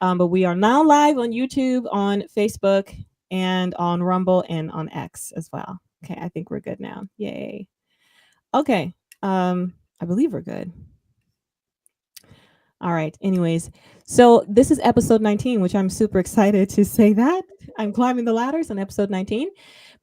But we are now live on YouTube, on Facebook, and on Rumble and on X as well. Okay, I think we're good now. Yay. Okay. I believe we're good. All right. Anyways, so this is episode 19, which I'm super excited to say that. I'm climbing the ladders on episode 19.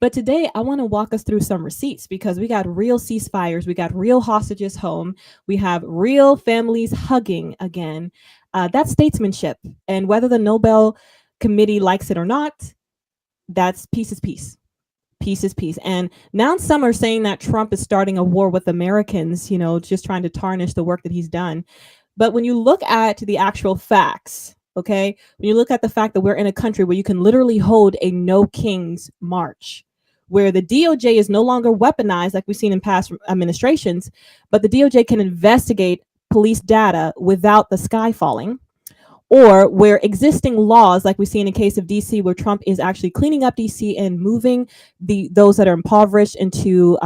But today I want to walk us through some receipts because we got real ceasefires, we got real hostages home, we have real families hugging again. That's statesmanship. And whether the Nobel Committee likes it or not, that's peace is peace. Peace is peace. And now some are saying that Trump is starting a war with Americans, just trying to tarnish the work that he's done. But when you look at the actual facts, okay, when you look at the fact that we're in a country where you can literally hold a no kings march, where the DOJ is no longer weaponized like we've seen in past administrations, but the DOJ can investigate police data without the sky falling, or where existing laws, like we see in the case of DC, where Trump is actually cleaning up DC and moving those that are impoverished into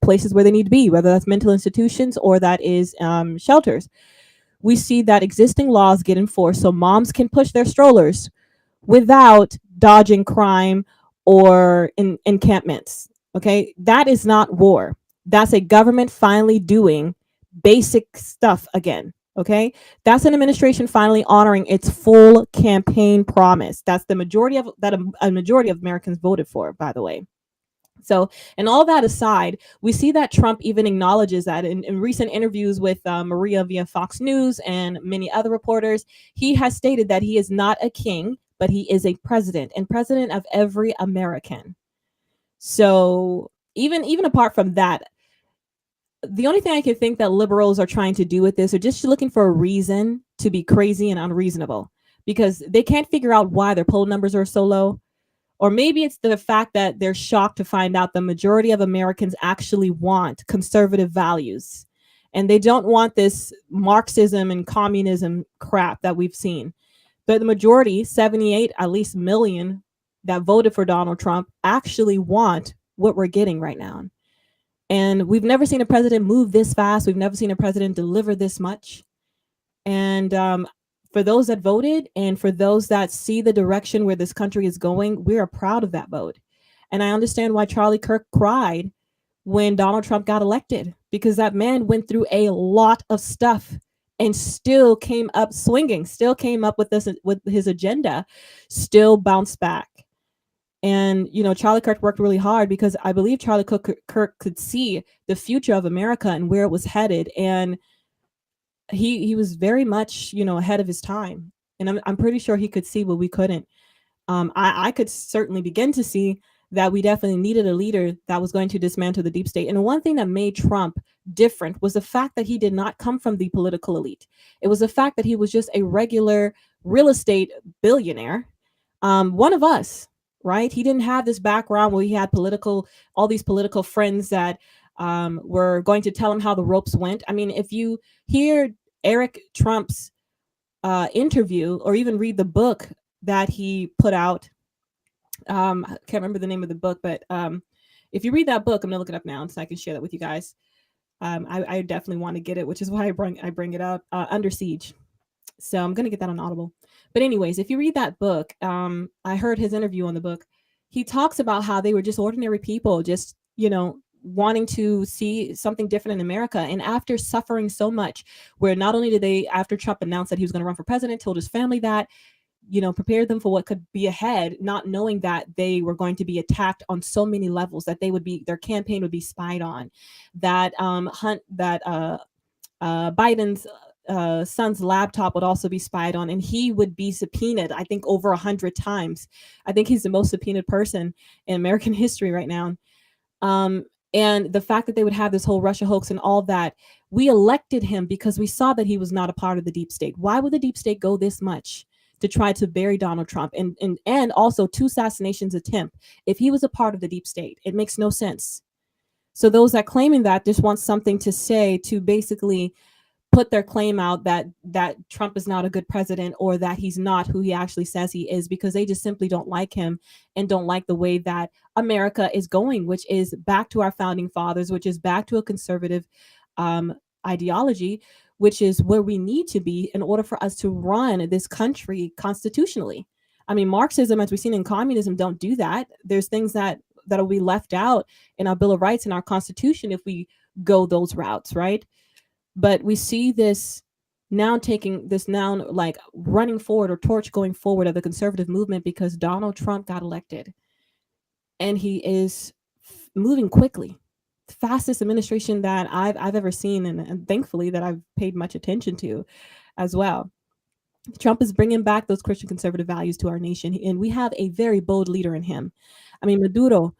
places where they need to be, whether that's mental institutions or that is shelters. We see that existing laws get enforced so moms can push their strollers without dodging crime or encampments. Okay, that is not war. That's a government finally doing basic stuff again. Okay, that's an administration finally honoring its full campaign promise. That's the majority of that a majority of Americans voted for, by the way. So, and all that aside, we see that Trump even acknowledges that in recent interviews with Maria via Fox News and many other reporters, he has stated that he is not a king, but he is a president and president of every American. So even apart from that, the only thing I can think that liberals are trying to do with this are just looking for a reason to be crazy and unreasonable because they can't figure out why their poll numbers are so low. Or maybe it's the fact that they're shocked to find out the majority of Americans actually want conservative values. And they don't want this Marxism and communism crap that we've seen. But the majority, 78 at least million that voted for Donald Trump, actually want what we're getting right now. And we've never seen a president move this fast. We've never seen a president deliver this much. And for those that voted and for those that see the direction where this country is going, we are proud of that vote. And I understand why Charlie Kirk cried when Donald Trump got elected, because that man went through a lot of stuff and still came up swinging, still came up with his agenda, still bounced back. And, Charlie Kirk worked really hard because I believe Charlie Kirk could see the future of America and where it was headed. And he was very much, ahead of his time. And I'm pretty sure he could see what we couldn't. I could certainly begin to see that we definitely needed a leader that was going to dismantle the deep state. And one thing that made Trump different was the fact that he did not come from the political elite. It was the fact that he was just a regular real estate billionaire, one of us, right? He didn't have this background where he had all these political friends that were going to tell him how the ropes went. I mean, if you hear Eric Trump's interview or even read the book that he put out, I can't remember the name of the book, but if you read that book, I'm gonna look it up now so I can share that with you guys. I definitely want to get it, which is why I bring it up. Under Siege. So I'm gonna get that on Audible. But anyways, if you read that book, I heard his interview on the book. He talks about how they were just ordinary people, just wanting to see something different in America. And after suffering so much, where not only did they, after Trump announced that he was going to run for president, told his family that, prepared them for what could be ahead, not knowing that they were going to be attacked on so many levels, that their campaign would be spied on, that Biden's son's laptop would also be spied on, and he would be subpoenaed, I think, over 100 times. I think he's the most subpoenaed person in American history right now. And the fact that they would have this whole Russia hoax and all that, we elected him because we saw that he was not a part of the deep state. Why would the deep state go this much to try to bury Donald Trump and also 2 assassinations attempt if he was a part of the deep state? It makes no sense. So those that claiming that just want something to say to basically put their claim out that Trump is not a good president or that he's not who he actually says he is, because they just simply don't like him and don't like the way that America is going, which is back to our founding fathers, which is back to a conservative ideology, which is where we need to be in order for us to run this country constitutionally. I mean, Marxism, as we've seen in communism, don't do that. There's things that'll be left out in our Bill of Rights and our Constitution if we go those routes, right? But we see this now taking this now like running forward or torch going forward of the conservative movement because Donald Trump got elected, and he is moving quickly. Fastest administration that I've ever seen, and thankfully that I've paid much attention to as well. Trump is bringing back those Christian conservative values to our nation, and we have a very bold leader in him. I mean, Maduro,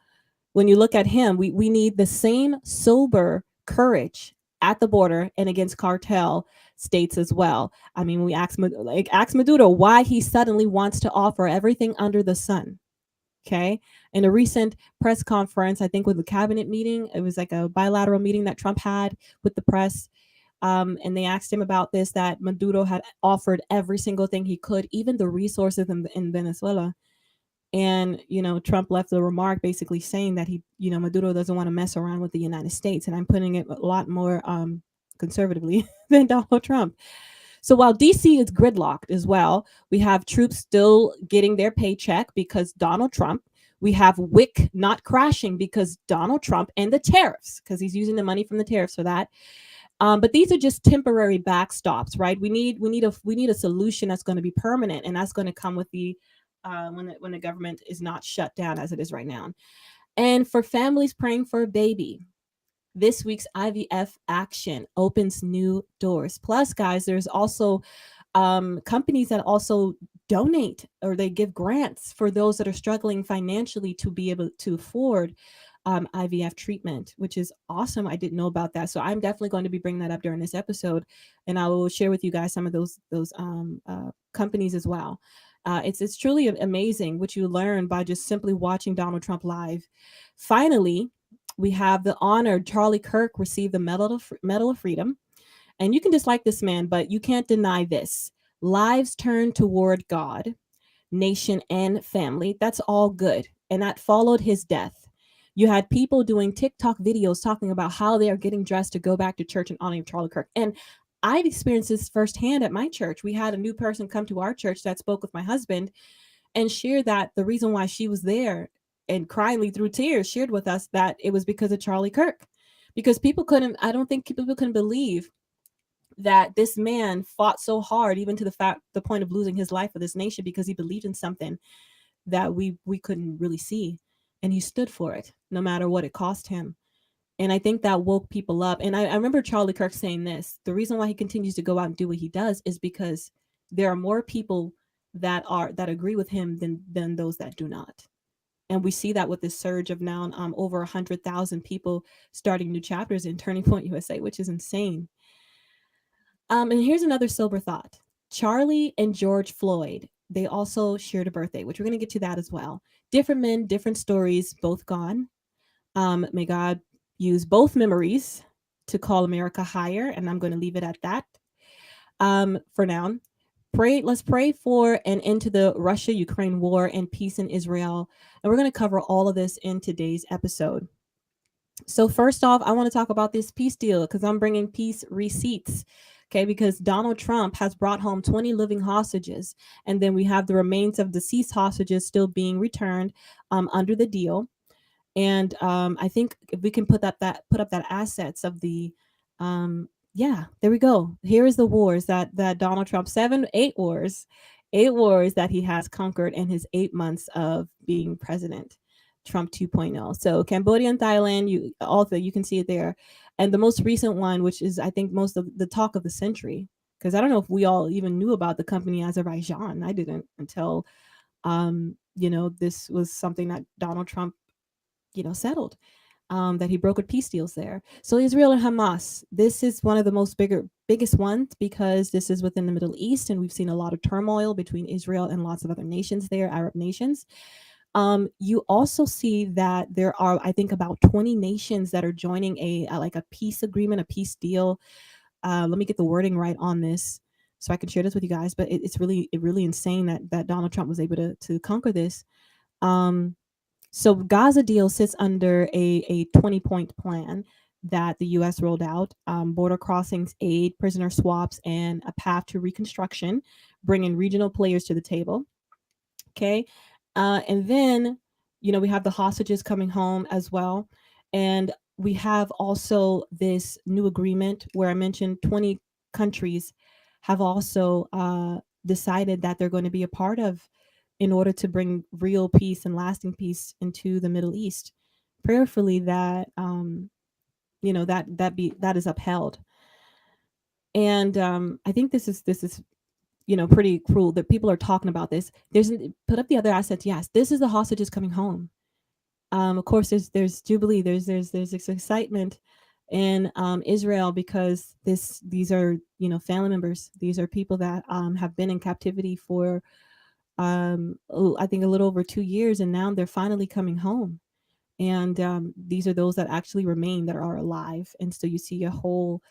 when you look at him, we need the same sober courage at the border and against cartel states as well. I mean, we ask Maduro why he suddenly wants to offer everything under the sun. Okay. In a recent press conference, I think with the cabinet meeting, it was like a bilateral meeting that Trump had with the press. And they asked him about this, that Maduro had offered every single thing he could, even the resources in Venezuela. And, Trump left a remark basically saying that Maduro doesn't want to mess around with the United States. And I'm putting it a lot more conservatively than Donald Trump. So while DC is gridlocked as well, we have troops still getting their paycheck because Donald Trump. We have WIC not crashing because Donald Trump and the tariffs, because he's using the money from the tariffs for that. But these are just temporary backstops, right? We need a solution that's going to be permanent, and that's going to come with the when the government is not shut down as it is right now. And for families praying for a baby, this week's IVF action opens new doors. Plus, guys, there's also companies that also donate or they give grants for those that are struggling financially to be able to afford IVF treatment, which is awesome. I didn't know about that, so I'm definitely going to be bringing that up during this episode, and I will share with you guys some of those companies as well. It's truly amazing what you learn by just simply watching Donald Trump live. Finally, we have the honor Charlie Kirk received the Medal of Freedom, and you can dislike this man, but you can't deny this: lives turned toward God, nation, and family. That's all good, and that followed his death. You had people doing TikTok videos talking about how they are getting dressed to go back to church in honor of Charlie Kirk. And I've experienced this firsthand at my church. We had a new person come to our church that spoke with my husband and shared that the reason why she was there, and cryingly through tears shared with us that it was because of Charlie Kirk. Because I don't think people couldn't believe that this man fought so hard, even to the point of losing his life for this nation, because he believed in something that we couldn't really see. And he stood for it, no matter what it cost him. And I think that woke people up. And I remember Charlie Kirk saying this: the reason why he continues to go out and do what he does is because there are more people that agree with him than those that do not. And we see that with this surge of now over 100,000 people starting new chapters in Turning Point USA, which is insane. And here's another sober thought: Charlie and George Floyd, they also shared a birthday, which we're going to get to that as well. Different men, different stories, both gone. May God use both memories to call America higher, and I'm going to leave it at that for now. Let's pray for an end to the Russia-Ukraine war and peace in Israel. And we're going to cover all of this in today's episode. So first off, I want to talk about this peace deal because I'm bringing peace receipts. Okay, because Donald Trump has brought home 20 living hostages, and then we have the remains of deceased hostages still being returned under the deal. And I think if we can put up that assets of the there we go. Here is the wars that Donald Trump, 8 wars that he has conquered in his 8 months of being president. Trump 2.0. So Cambodia and Thailand, you can see it there. And the most recent one, which is I think most of the talk of the century, because I don't know if we all even knew about the company Azerbaijan. I didn't until this was something that Donald Trump settled, that he brokered peace deals there. So Israel and Hamas, this is one of the biggest ones because this is within the Middle East, and we've seen a lot of turmoil between Israel and lots of other nations there, Arab nations. You also see that there are, I think, about 20 nations that are joining a peace agreement, a peace deal. Let me get the wording right on this so I can share this with you guys. But it's really insane that Donald Trump was able to conquer this. So Gaza deal sits under a 20-point plan. that the U.S. rolled out: border crossings, aid, prisoner swaps, and a path to reconstruction, bringing regional players to the table. Okay. And then, we have the hostages coming home as well. And we have also this new agreement where I mentioned 20 countries have also decided that they're going to be a part of, in order to bring real peace and lasting peace into the Middle East. Prayerfully that that is upheld. And I think this is pretty cruel that people are talking about this. Put up the other assets. Yes, this is the hostages coming home. Of course, there's jubilee. There's this excitement in Israel because these are family members. These are people that have been in captivity for I think a little over 2 years, and now they're finally coming home. And these are those that actually remain, that are alive. And so you see a whole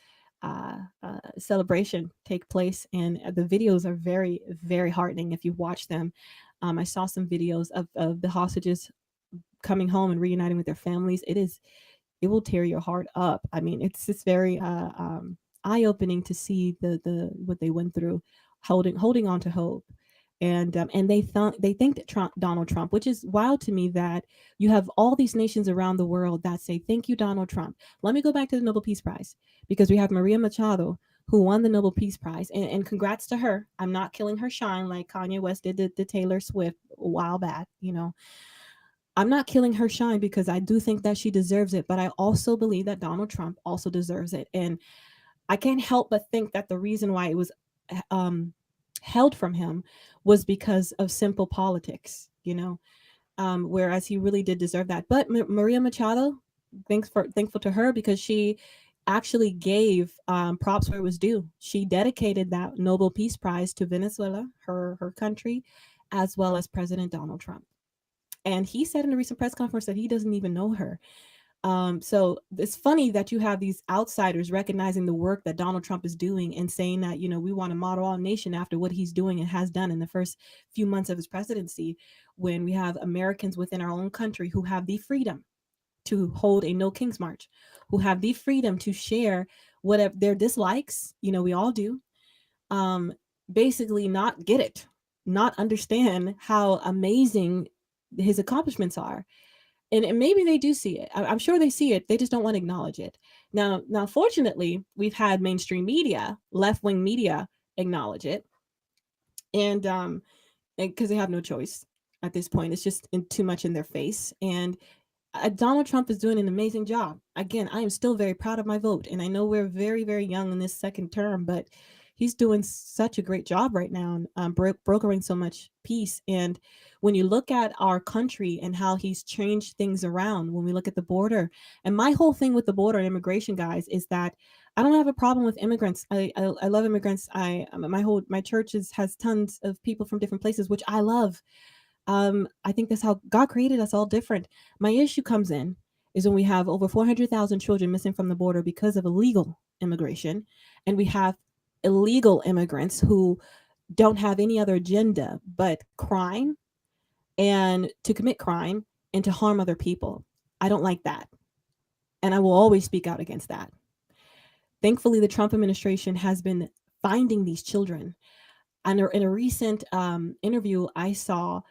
celebration take place, and the videos are very, very heartening if you watch them. I saw some videos of the hostages coming home and reuniting with their families. It will tear your heart up. I mean, it's just very eye opening to see the what they went through, holding on to hope. And they think that Donald Trump, which is wild to me, that you have all these nations around the world that say thank you, Donald Trump. Let me go back to the Nobel Peace Prize, because we have Maria Machado, who won the Nobel Peace Prize, and congrats to her. I'm not killing her shine like Kanye West did to Taylor Swift a while back. I'm not killing her shine, because I do think that she deserves it, but I also believe that Donald Trump also deserves it. And I can't help but think that the reason why it was held from him was because of simple politics, whereas he really did deserve that. But Maria Machado, thankful to her, because she actually gave props where it was due. She dedicated that Nobel Peace Prize to Venezuela, her country, as well as President Donald Trump. And he said in a recent press conference that he doesn't even know her. So it's funny that you have these outsiders recognizing the work that Donald Trump is doing and saying that, we want to model our nation after what he's doing and has done in the first few months of his presidency, when we have Americans within our own country who have the freedom to hold a No King's March, who have the freedom to share whatever their dislikes, we all do, basically not get it, not understand how amazing his accomplishments are. And maybe they do see it. I'm sure they see it. They just don't want to acknowledge it. Now, fortunately, we've had mainstream media, left-wing media, acknowledge it, and because they have no choice at this point. It's just too much in their face. And Donald Trump is doing an amazing job. Again, I am still very proud of my vote, and I know we're very, very young in this second term, but he's doing such a great job right now, brokering so much peace. And when you look at our country and how he's changed things around, when we look at the border, and my whole thing with the border and immigration, guys, is that I don't have a problem with immigrants. I love immigrants. My church has tons of people from different places, which I love. I think that's how God created us all different. My issue comes in is when we have over 400,000 children missing from the border because of illegal immigration, and we have illegal immigrants who don't have any other agenda but crime, and to commit crime and to harm other people. I don't like that, and I will always speak out against that. Thankfully, the Trump administration has been finding these children. And in a recent interview I saw,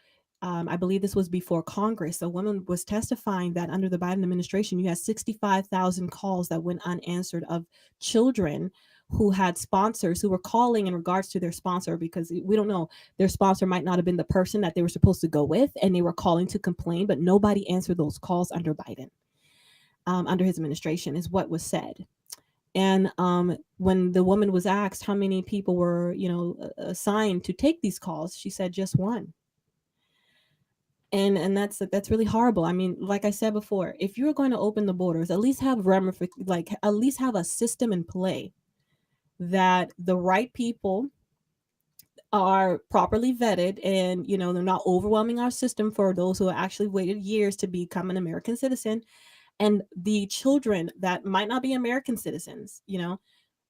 I believe this was before Congress, a woman was testifying that under the Biden administration, you had 65,000 calls that went unanswered of children who had sponsors who were calling in regards to their sponsor, because we don't know, their sponsor might not have been the person that they were supposed to go with, and they were calling to complain, but nobody answered those calls under Biden, under his administration, is what was said. And when the woman was asked how many people were, assigned to take these calls, she said just one. And that's really horrible. I mean, like I said before, if you're going to open the borders, at least have at least have a system in play that the right people are properly vetted, and they're not overwhelming our system for those who have actually waited years to become an American citizen, and the children that might not be American citizens,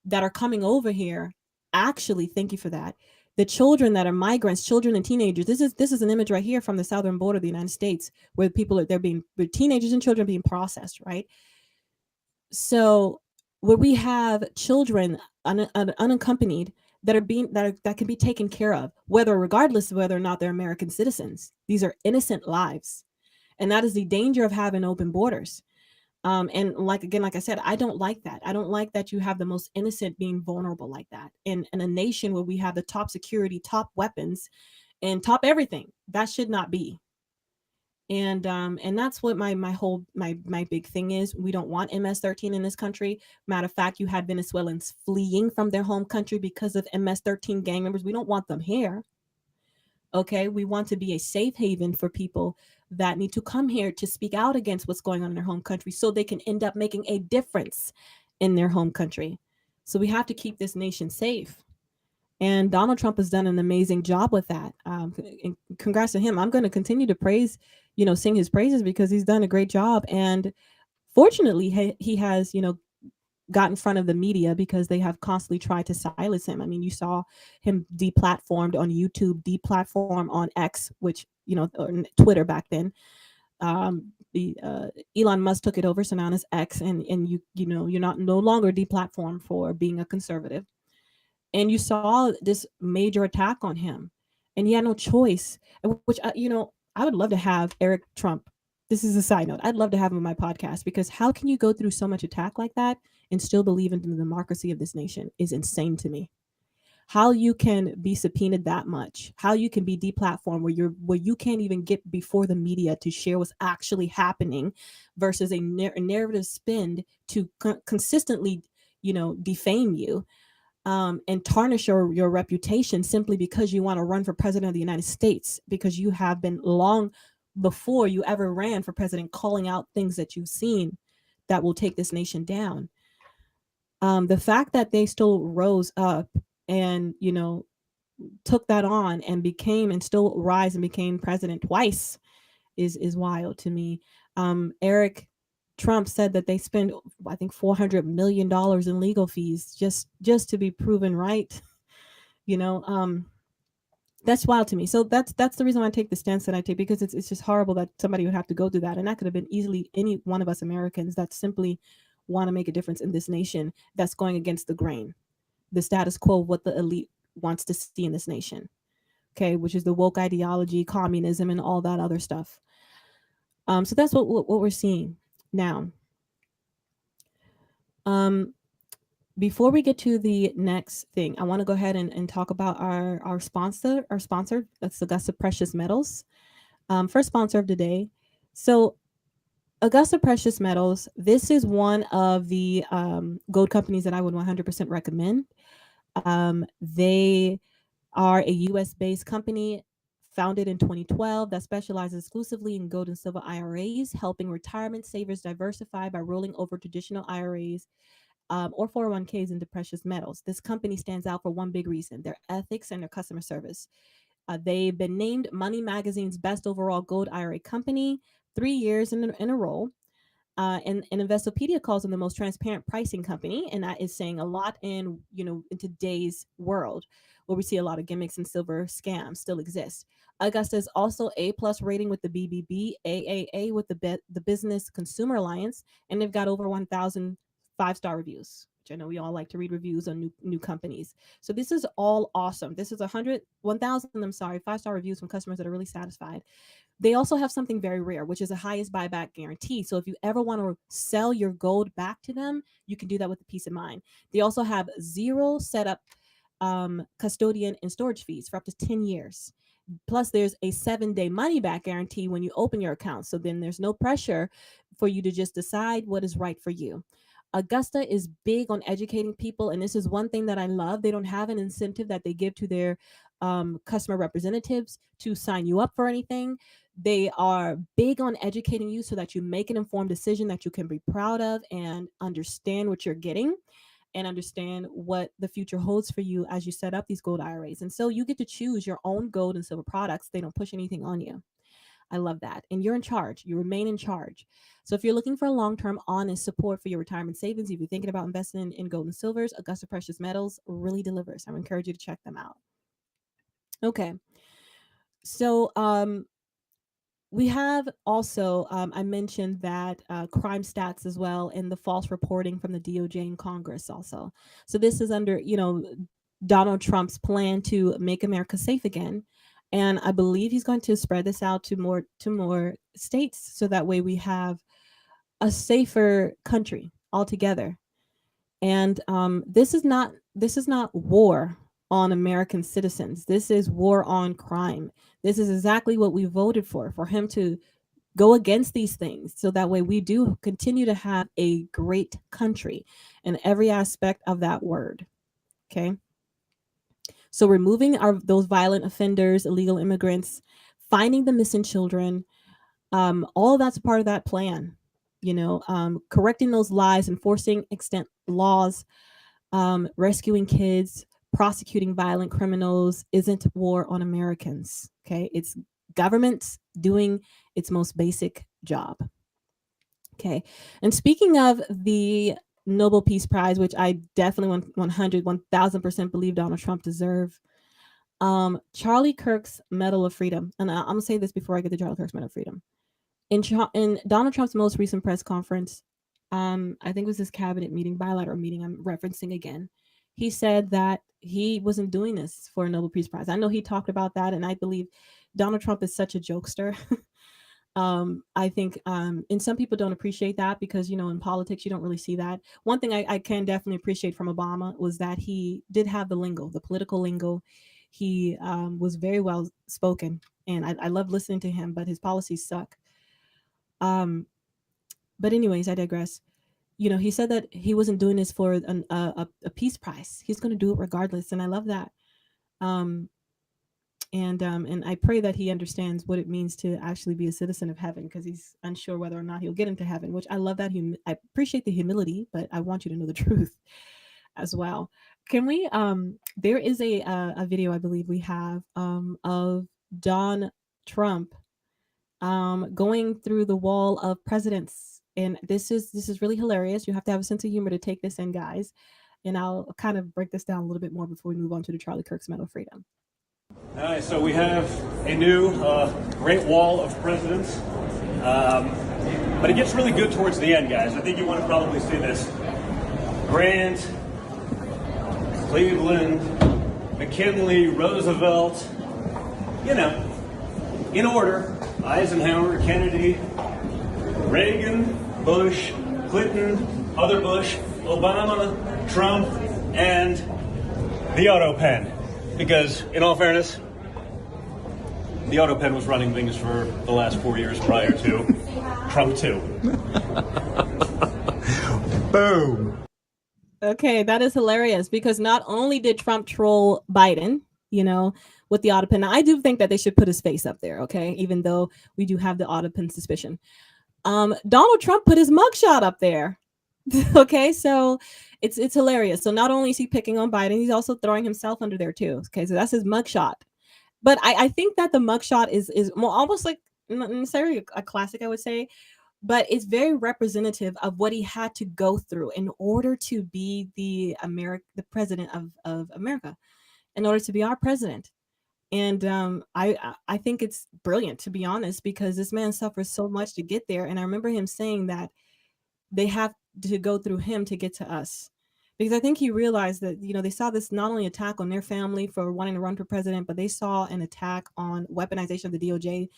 that are coming over here, actually, thank you for that. The children that are migrants, children and teenagers. This is an image right here from the southern border of the United States, where where teenagers and children being processed, right? So where we have children unaccompanied that are being that can be taken care of, whether regardless of whether or not they're American citizens. These are innocent lives, and that is the danger of having open borders. And like again, like I said, I don't like that. I don't like that you have the most innocent being vulnerable like that in a nation where we have the top security, top weapons, and top everything. That should not be. And that's what my big thing is. We don't want MS-13 in this country. Matter of fact, you had Venezuelans fleeing from their home country because of MS-13 gang members. We don't want them here. Okay, we want to be a safe haven for people that need to come here to speak out against what's going on in their home country so they can end up making a difference in their home country. So we have to keep this nation safe. And Donald Trump has done an amazing job with that. And congrats to him. I'm going to continue to praise, sing his praises because he's done a great job. And fortunately, he has, got in front of the media because they have constantly tried to silence him. I mean, you saw him deplatformed on YouTube, deplatform on X, which, or Twitter back then. Elon Musk took it over, so now it's X, and you're not no longer deplatformed for being a conservative. And you saw this major attack on him, and he had no choice. Which I would love to have Eric Trump. This is a side note. I'd love to have him on my podcast because how can you go through so much attack like that and still believe in the democracy of this nation is insane to me. How you can be subpoenaed that much, how you can be deplatformed where you can't even get before the media to share what's actually happening, versus a narrative spin to consistently, defame you, and tarnish your reputation simply because you want to run for president of the United States, because you have been long before you ever ran for president calling out things that you've seen that will take this nation down. The fact that they still rose up and took that on and became and still rise and became president twice is wild to me. Eric Trump said that they spend, I think, $400 million in legal fees just to be proven right. You know, that's wild to me. So that's the reason why I take the stance that I take, because it's just horrible that somebody would have to go through that, and that could have been easily any one of us Americans that simply want to make a difference in this nation, that's going against the grain, the status quo, what the elite wants to see in this nation. Okay, which is the woke ideology, communism, and all that other stuff. So that's what we're seeing now. Um, Before we get to the next thing, I want to go ahead and talk about our sponsor. Our sponsor, that's Augusta Precious Metals. First sponsor of the day. So Augusta Precious Metals, this is one of the gold companies that I would 100% recommend. They are a US based company founded in 2012 that specializes exclusively in gold and silver IRAs, helping retirement savers diversify by rolling over traditional IRAs or 401ks into precious metals. This company stands out for one big reason: their ethics and their customer service. They've been named Money Magazine's best overall gold IRA company 3 years in a row. And Investopedia calls them the most transparent pricing company, and that is saying a lot in today's world where we see a lot of gimmicks and silver scams still exist. Augusta is also A+ rating with the BBB, AAA with the Business Consumer Alliance, and they've got over 1,000 5-star reviews, which I know we all like to read reviews on new companies. So this is all awesome. This is 1,000, I'm sorry, 5-star reviews from customers that are really satisfied. They also have something very rare, which is a highest buyback guarantee. So if you ever want to sell your gold back to them, you can do that with peace of mind. They also have zero setup, custodian, and storage fees for up to 10 years. Plus, there's a 7-day money back guarantee when you open your account. So then there's no pressure for you to just decide what is right for you. Augusta is big on educating people, and this is one thing that I love. They don't have an incentive that they give to their customer representatives to sign you up for anything. They are big on educating you so that you make an informed decision that you can be proud of and understand what you're getting and understand what the future holds for you as you set up these gold IRAs. And so you get to choose your own gold and silver products. They don't push anything on you. I love that. And you're in charge. You remain in charge. So if you're looking for long-term honest support for your retirement savings, if you're thinking about investing in gold and silvers, Augusta Precious Metals really delivers. I would encourage you to check them out. Okay. So We have also, I mentioned that crime stats as well, and the false reporting from the DOJ and Congress also. So this is under, Donald Trump's plan to make America safe again, and I believe he's going to spread this out to more states, so that way we have a safer country altogether. And this is not war on American citizens. This is war on crime. This is exactly what we voted for him to go against these things, so that way we do continue to have a great country in every aspect of that word. Okay. So removing those violent offenders, illegal immigrants, finding the missing children, all of that's a part of that plan. Correcting those lies, enforcing extent laws, rescuing kids, prosecuting violent criminals isn't war on Americans. Okay. It's government doing its most basic job. Okay. And speaking of the Nobel Peace Prize, which I definitely 1000% believe Donald Trump deserve, Charlie Kirk's Medal of Freedom. And I'm going to say this before I get to Charlie Kirk's Medal of Freedom. In Donald Trump's most recent press conference, I think it was his cabinet meeting, bilateral meeting I'm referencing again, he said that he wasn't doing this for a Nobel Peace Prize. I know he talked about that, and I believe Donald Trump is such a jokester. I think, and some people don't appreciate that because, in politics, you don't really see that. One thing I can definitely appreciate from Obama was that he did have the lingo, the political lingo. He was very well spoken, and I love listening to him, but his policies suck. Um, but anyways, I digress. He said that he wasn't doing this for a peace prize. He's going to do it regardless, and I love that. Um, and I pray that he understands what it means to actually be a citizen of heaven, because he's unsure whether or not he'll get into heaven. Which I love that. I appreciate the humility, but I want you to know the truth as well. Can we? There is a video I believe we have of Don Trump going through the wall of presidents, and this is really hilarious. You have to have a sense of humor to take this in, guys. And I'll kind of break this down a little bit more before we move on to the Charlie Kirk's Medal of Freedom. All right, so we have a new Great Wall of Presidents, but it gets really good towards the end, guys. I think you want to probably see this. Grant, Cleveland, McKinley, Roosevelt, in order. Eisenhower, Kennedy, Reagan, Bush, Clinton, other Bush, Obama, Trump, and the auto pen. Because, in all fairness, the auto pen was running things for the last 4 years prior to Trump 2. Boom. Okay, that is hilarious, because not only did Trump troll Biden, with the auto pen. Now, I do think that they should put his face up there, okay, even though we do have the auto pen suspicion. Donald Trump put his mugshot up there. Okay, so it's hilarious. So not only is he picking on Biden, he's also throwing himself under there too. Okay, so that's his mugshot. But I think that the mugshot is more almost like, not necessarily a classic, I would say, but it's very representative of what he had to go through in order to be the president of America, in order to be our president. And I think it's brilliant, to be honest, because this man suffers so much to get there. And I remember him saying that they have to go through him to get to us, because I think he realized that they saw this not only attack on their family for wanting to run for president, but they saw an attack on weaponization of the DOJ.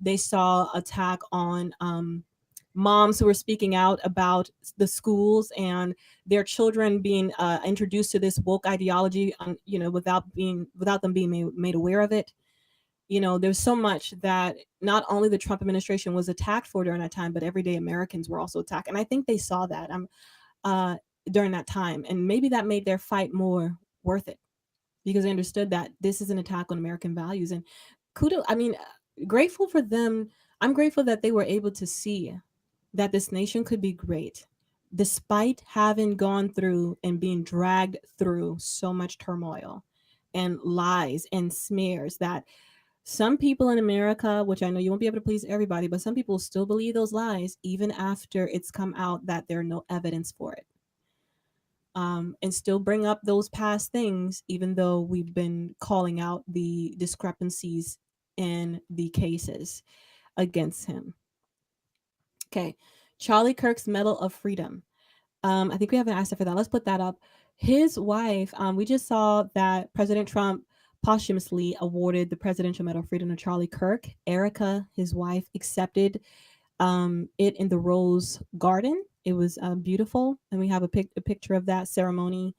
They saw attack on moms who were speaking out about the schools and their children being introduced to this woke ideology, without them being made aware of it. There's so much that not only the Trump administration was attacked for during that time, but everyday Americans were also attacked. And I think they saw that during that time. And maybe that made their fight more worth it, because they understood that this is an attack on American values. And kudos, grateful for them. I'm grateful that they were able to see that this nation could be great, despite having gone through and being dragged through so much turmoil and lies and smears that some people in America, which I know you won't be able to please everybody, but some people still believe those lies even after it's come out that there's no evidence for it. And still bring up those past things, even though we've been calling out the discrepancies in the cases. against him. Okay. Charlie Kirk's Medal of Freedom. I think we haven't asked her for that. Let's put that up. His wife, we just saw that President Trump posthumously awarded the Presidential Medal of Freedom to Charlie Kirk. Erica, his wife, accepted it in the Rose Garden. It was beautiful, and we have a picture of that ceremony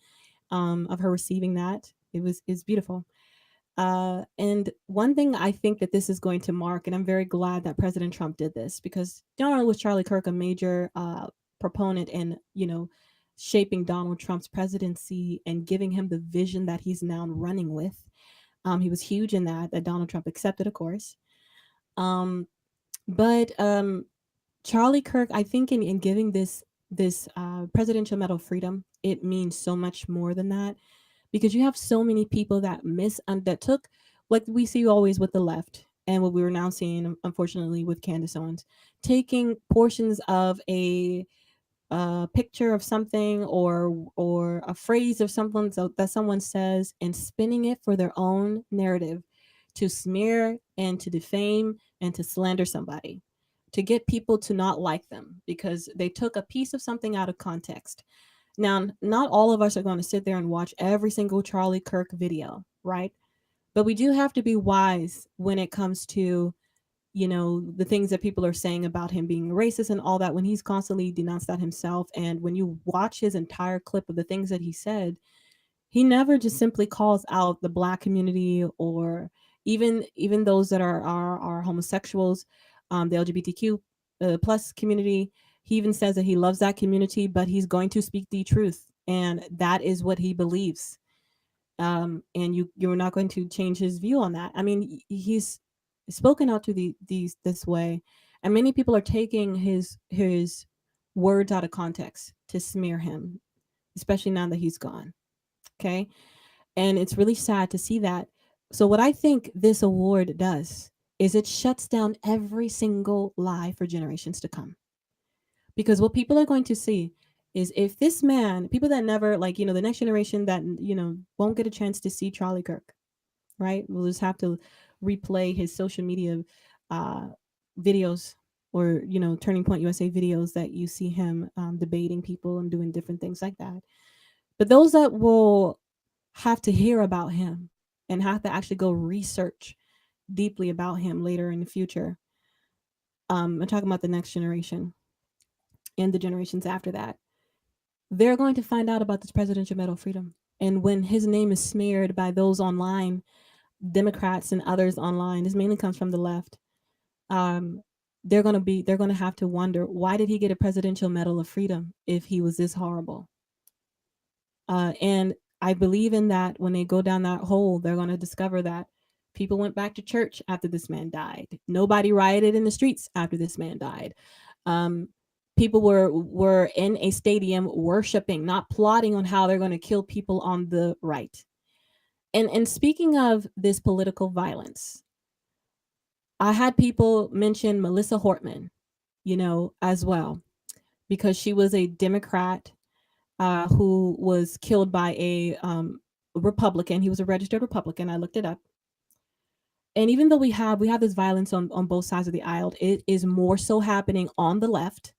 of her receiving that. It's beautiful. And one thing I think that this is going to mark, and I'm very glad that President Trump did this, because not only was Charlie Kirk a major proponent in, shaping Donald Trump's presidency and giving him the vision that he's now running with. He was huge in that Donald Trump accepted, of course. But Charlie Kirk, I think in giving this Presidential Medal of Freedom, it means so much more than that, because you have so many people that took, like we see always with the left, and what we were now seeing, unfortunately, with Candace Owens, taking portions of a picture of something or a phrase of something that someone says and spinning it for their own narrative, to smear and to defame and to slander somebody, to get people to not like them because they took a piece of something out of context. Now, not all of us are going to sit there and watch every single Charlie Kirk video, right? But we do have to be wise when it comes to, the things that people are saying about him being racist and all that, when he's constantly denounced that himself. And when you watch his entire clip of the things that he said, he never just simply calls out the Black community, or even those that are homosexuals, the LGBTQ plus community. He even says that he loves that community, but he's going to speak the truth, and that is what he believes. And you're not going to change his view on that. I mean, he's spoken out to these this way, and many people are taking his words out of context to smear him, especially now that he's gone. Okay, and it's really sad to see that. So what I think this award does is it shuts down every single lie for generations to come. Because what people are going to see is, if this man, people that never, like, the next generation that, won't get a chance to see Charlie Kirk, right? We'll just have to replay his social media uh, videos, or, Turning Point USA videos that you see him debating people and doing different things like that. But those that will have to hear about him and have to actually go research deeply about him later in the future, I'm talking about the next generation and the generations after that, they're going to find out about this Presidential Medal of Freedom. And when his name is smeared by those online, Democrats and others online, this mainly comes from the left, um, they're gonna have to wonder, why did he get a Presidential Medal of Freedom if he was this horrible? And I believe in that when they go down that hole, they're going to discover that people went back to church after this man died. Nobody rioted in the streets after this man died. Um, People were in a stadium worshiping, not plotting on how they're going to kill people on the right. And speaking of this political violence, I had people mention Melissa Hortman, as well, because she was a Democrat who was killed by a Republican. He was a registered Republican. I looked it up. And even though we have this violence on both sides of the aisle, it is more so happening on the left.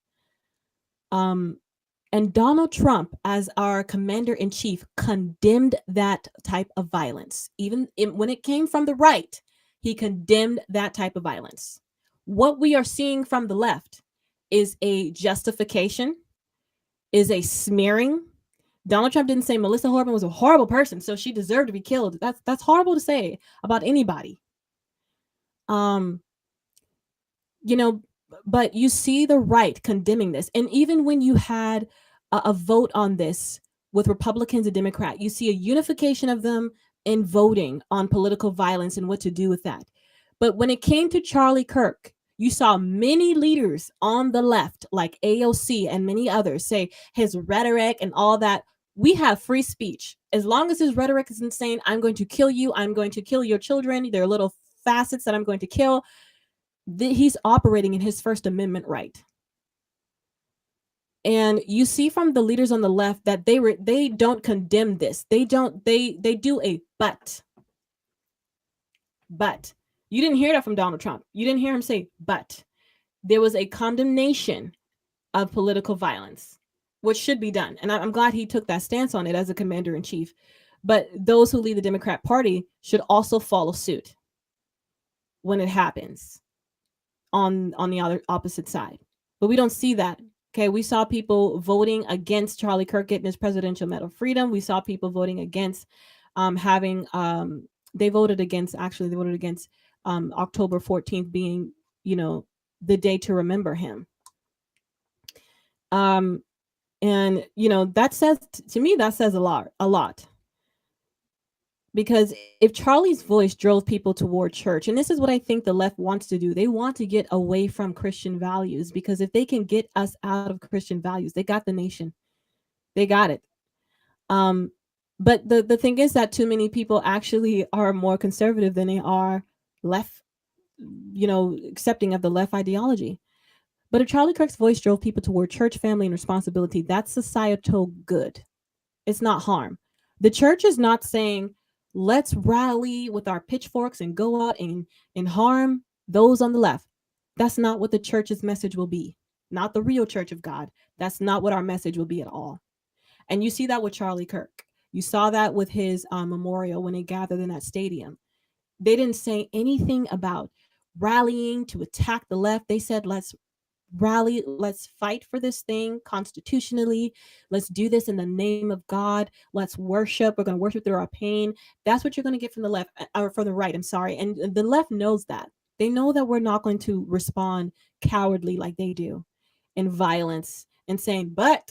And Donald Trump, as our commander in chief, condemned that type of violence. When it came from the right, he condemned that type of violence. What we are seeing from the left is a justification, is a smearing. Donald Trump didn't say Melissa Hortman was a horrible person, so she deserved to be killed. That's horrible to say about anybody. Um, you know, but you see the right condemning this. And even when you had a vote on this with Republicans and Democrats, you see a unification of them in voting on political violence and what to do with that. But when it came to Charlie Kirk, you saw many leaders on the left, like AOC and many others, say his rhetoric and all that. We have free speech. As long as his rhetoric is insane, I'm going to kill you. I'm going to kill your children. There are little facets that I'm going to kill. He's operating in his First Amendment right. And you see from the leaders on the left that they don't condemn this. They do a but. You didn't hear that from Donald Trump. You didn't hear him say, but there was a condemnation of political violence, which should be done. And I'm glad he took that stance on it as a commander in chief. But those who lead the Democrat Party should also follow suit when it happens on the other opposite side. But we don't see that. Okay, we saw people voting against Charlie Kirk getting his Presidential Medal of Freedom. We saw people voting against having they voted against actually they voted against October 14th being, you know, the day to remember him. Um and you know, that says to me that says a lot. Because if Charlie's voice drove people toward church, and this is what I think the left wants to do, they want to get away from Christian values, because if they can get us out of Christian values, they got the nation. They got it. Um, but the thing is that too many people actually are more conservative than they are left, you know, accepting of the left ideology. But if Charlie Kirk's voice drove people toward church, family, and responsibility, that's societal good. It's not harm. The church is not saying, let's rally with our pitchforks and go out and harm those on the left. That's not what the church's message will be. Not the real church of God. That's not what our message will be at all. And you see that with Charlie Kirk. You saw that with his memorial when they gathered in that stadium. They didn't say anything about rallying to attack the left. They said, let's rally, let's fight for this thing constitutionally. Let's do this in the name of God. Let's worship. We're going to worship through our pain. That's what you're going to get from the left, or from the right. I'm sorry. And the left knows that. They know that we're not going to respond cowardly like they do in violence and saying, but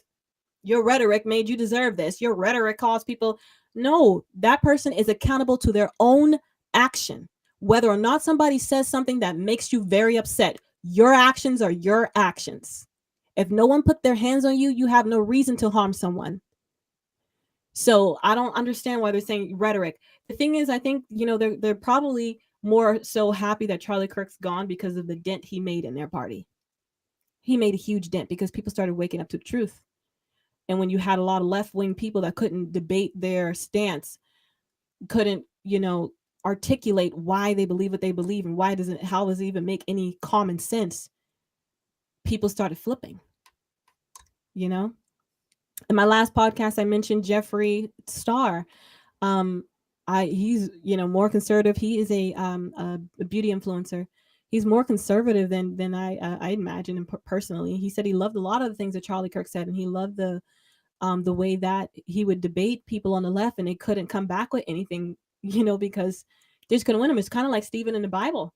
your rhetoric made you deserve this. Your rhetoric caused people. No, that person is accountable to their own action. Whether or not somebody says something that makes you very upset, your actions are your actions. If no one put their hands on you, you have no reason to harm someone. So I don't understand why they're saying rhetoric. The thing is, I think, you know, they're probably more so happy that Charlie Kirk's gone because of the dent he made in their party. He made a huge dent because people started waking up to the truth. And when you had a lot of left wing people that couldn't debate their stance, couldn't, you know, articulate why they believe what they believe and why doesn't how does it even make any common sense, people started flipping, you know. In my last podcast I mentioned Jeffree Star. um he's, you know, more conservative. He is a beauty influencer. He's more conservative than I imagine him personally. He said he loved a lot of the things that Charlie Kirk said, and he loved the way that he would debate people on the left and they couldn't come back with anything, you know, because they're just going to win them. It's kind of like Stephen in the Bible.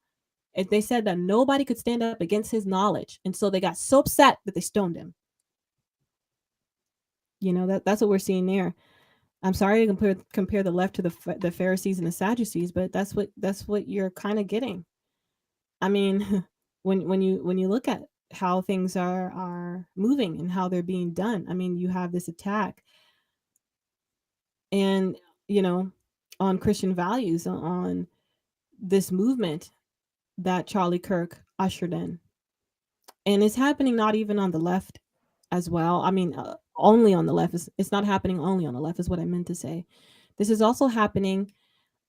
If they said that nobody could stand up against his knowledge, and so they got so upset that they stoned him. You know, that's what we're seeing there. I'm sorry to compare the left to the Pharisees and the Sadducees, but that's what you're kind of getting. I mean, when you look at how things are moving and how they're being done, I mean, you have this attack and, you know, on Christian values, on this movement that Charlie Kirk ushered in. And it's happening not even on the left as well. I mean, only on the left. It's not happening only on the left, is what I meant to say. This is also happening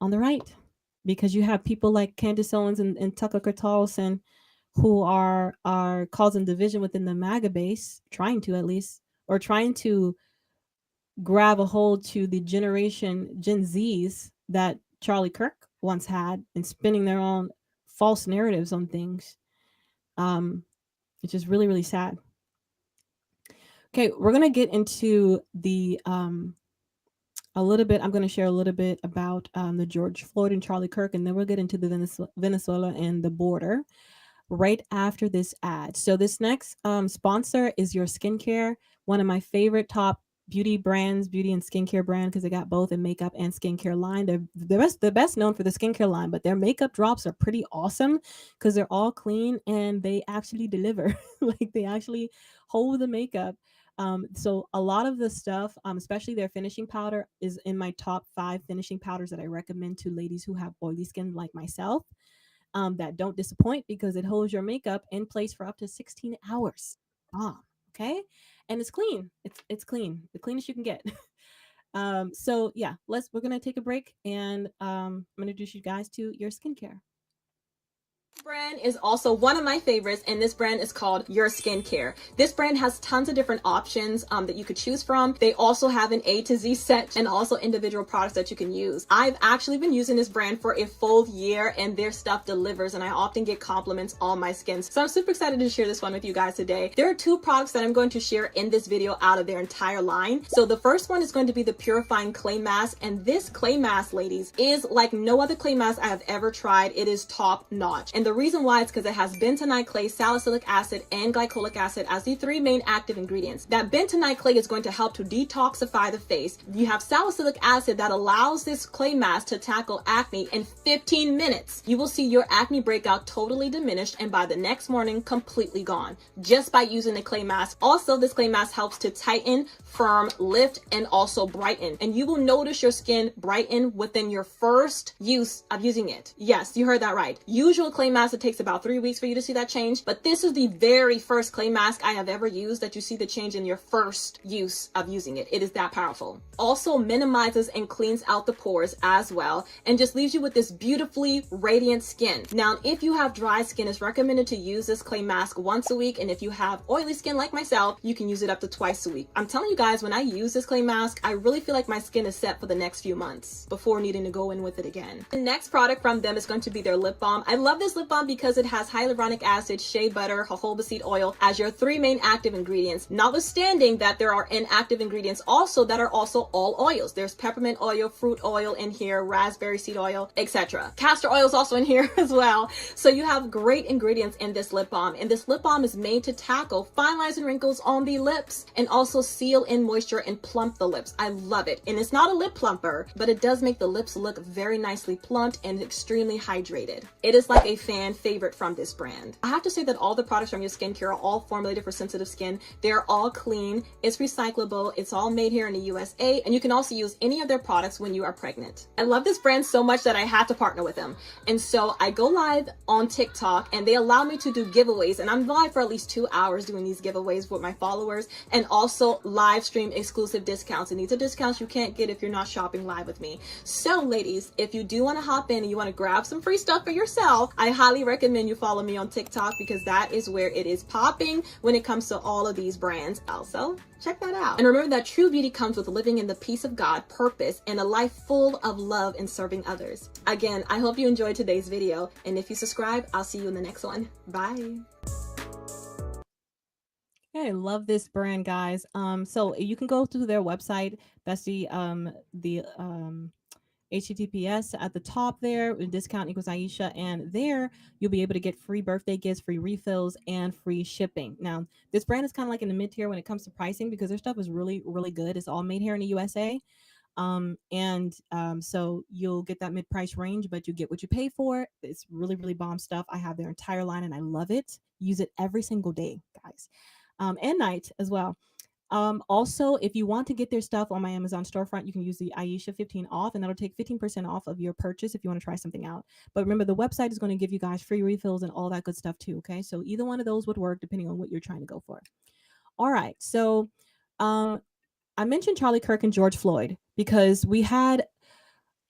on the right, because you have people like Candace Owens and Tucker Carlson who are causing division within the MAGA base, trying to at least, or trying to grab a hold to the generation Gen Zs that Charlie Kirk once had, and spinning their own false narratives on things. Um, which is really, really sad. Okay, we're gonna get into the a little bit. I'm gonna share a little bit about the George Floyd and Charlie Kirk, and then we'll get into the Venezuela and the border right after this ad. So this next sponsor is Your Skincare, one of my favorite top beauty brands, beauty and skincare brand, because they got both a makeup and skincare line. They're the best known for the skincare line, but their makeup drops are pretty awesome because they're all clean and they actually deliver. Like they actually hold the makeup. So a lot of the stuff, especially their finishing powder, is in my top 5 finishing powders that I recommend to ladies who have oily skin like myself, that don't disappoint because it holds your makeup in place for up to 16 hours. Ah, okay, and it's clean. It's clean, the cleanest you can get. So yeah, we're gonna take a break, and I'm gonna introduce you guys to Your Skincare. brand is also one of my favorites, and this brand is called Your Skincare. This brand has tons of different options that you could choose from. They also have an A to Z set and also individual products that you can use. I've actually been using this brand for a full year, and their stuff delivers, and I often get compliments on my skin. So I'm super excited to share this one with you guys today. There are two products that I'm going to share in this video out of their entire line. So the first one is going to be the Purifying Clay Mask, and this clay mask, ladies, is like no other clay mask I have ever tried. It is top notch. And the reason why is because it has bentonite clay, salicylic acid, and glycolic acid as the three main active ingredients. That bentonite clay is going to help to detoxify the face. You have salicylic acid that allows this clay mask to tackle acne in 15 minutes. You will see your acne breakout totally diminished, and by the next morning, completely gone, just by using the clay mask. Also, this clay mask helps to tighten, firm, lift, and also brighten. And you will notice your skin brighten within your first use of using it. Yes, you heard that right. Usual clay mask, it takes about 3 weeks for you to see that change, but this is the very first clay mask I have ever used that you see the change in your first use of using it. It is that powerful. Also minimizes and cleans out the pores as well, and just leaves you with this beautifully radiant skin. Now, if you have dry skin, it's recommended to use this clay mask once a week, and if you have oily skin like myself, you can use it up to twice a week. I'm telling you guys, when I use this clay mask, I really feel like my skin is set for the next few months before needing to go in with it again. The next product from them is going to be their lip balm. I love this lip balm because it has hyaluronic acid, shea butter, jojoba seed oil as your three main active ingredients, notwithstanding that there are inactive ingredients also that are also all oils. There's peppermint oil, fruit oil in here, raspberry seed oil, etc. Castor oil is also in here as well. So you have great ingredients in this lip balm, and this lip balm is made to tackle fine lines and wrinkles on the lips and also seal in moisture and plump the lips. I love it. And it's not a lip plumper, but it does make the lips look very nicely plumped and extremely hydrated. It is like a fan favorite from this brand. I have to say that all the products from Your Skincare are all formulated for sensitive skin. They're all clean, it's recyclable, it's all made here in the USA, and you can also use any of their products when you are pregnant. I love this brand so much that I had to partner with them. And so I go live on TikTok, and they allow me to do giveaways, and I'm live for at least 2 hours doing these giveaways with my followers, and also live stream exclusive discounts. And these are discounts you can't get if you're not shopping live with me. So ladies, if you do want to hop in and you want to grab some free stuff for yourself, I highly recommend you follow me on TikTok, because that is where it is popping when it comes to all of these brands. Also, check that out. And remember that true beauty comes with living in the peace of God, purpose, and a life full of love and serving others. Again, I hope you enjoyed today's video, and if you subscribe, I'll see you in the next one. Bye. I love this brand, guys. So you can go to their website. That's the HTTPS at the top there. Discount equals Aisha, and there you'll be able to get free birthday gifts, free refills, and free shipping. Now, this brand is kind of like in the mid-tier when it comes to pricing, because their stuff is really, really good. It's all made here in the USA. So you'll get that mid-price range, but you get what you pay for. It's really, really bomb stuff. I have their entire line, and I love it. Use it every single day, guys. And night as well. Also, if you want to get their stuff on my Amazon storefront, you can use the Aisha 15 off, and that'll take 15% off of your purchase if you want to try something out. But remember, the website is going to give you guys free refills and all that good stuff too. Okay, so either one of those would work depending on what you're trying to go for. All right, so I mentioned Charlie Kirk and George Floyd because we had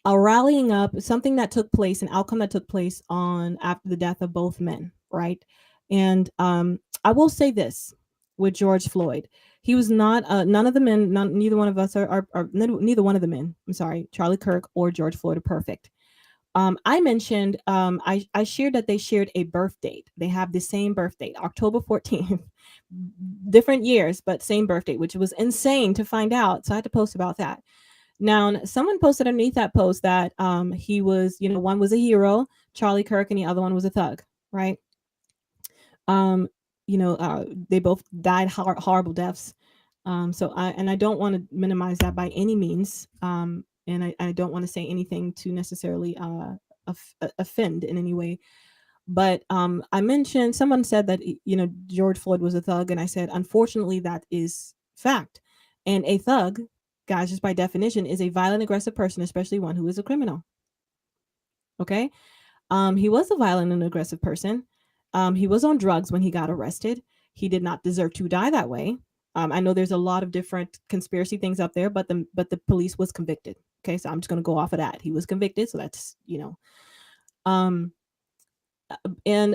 a rallying up, something that took place, an outcome that took place on after the death of both men, right? And I will say this with George Floyd. He was not none of the men, neither one of us are neither one of the men, I'm sorry, Charlie Kirk or George Floyd are perfect. I mentioned, I shared that they shared a birth date. They have the same birth date, October 14th, different years, but same birth date, which was insane to find out. So I had to post about that. Now, someone posted underneath that post that he was, one was a hero, Charlie Kirk, and the other one was a thug, right? They both died horrible deaths. So I don't want to minimize that by any means. And I don't want to say anything to necessarily offend in any way. But I mentioned, someone said that, George Floyd was a thug. And I said, unfortunately, that is fact. And a thug, guys, just by definition, is a violent, aggressive person, especially one who is a criminal. Okay? He was a violent and aggressive person. He was on drugs when he got arrested. He did not deserve to die that way. I know there's a lot of different conspiracy things up there, but the police was convicted. Okay, so I'm just going to go off of that. He was convicted, so that's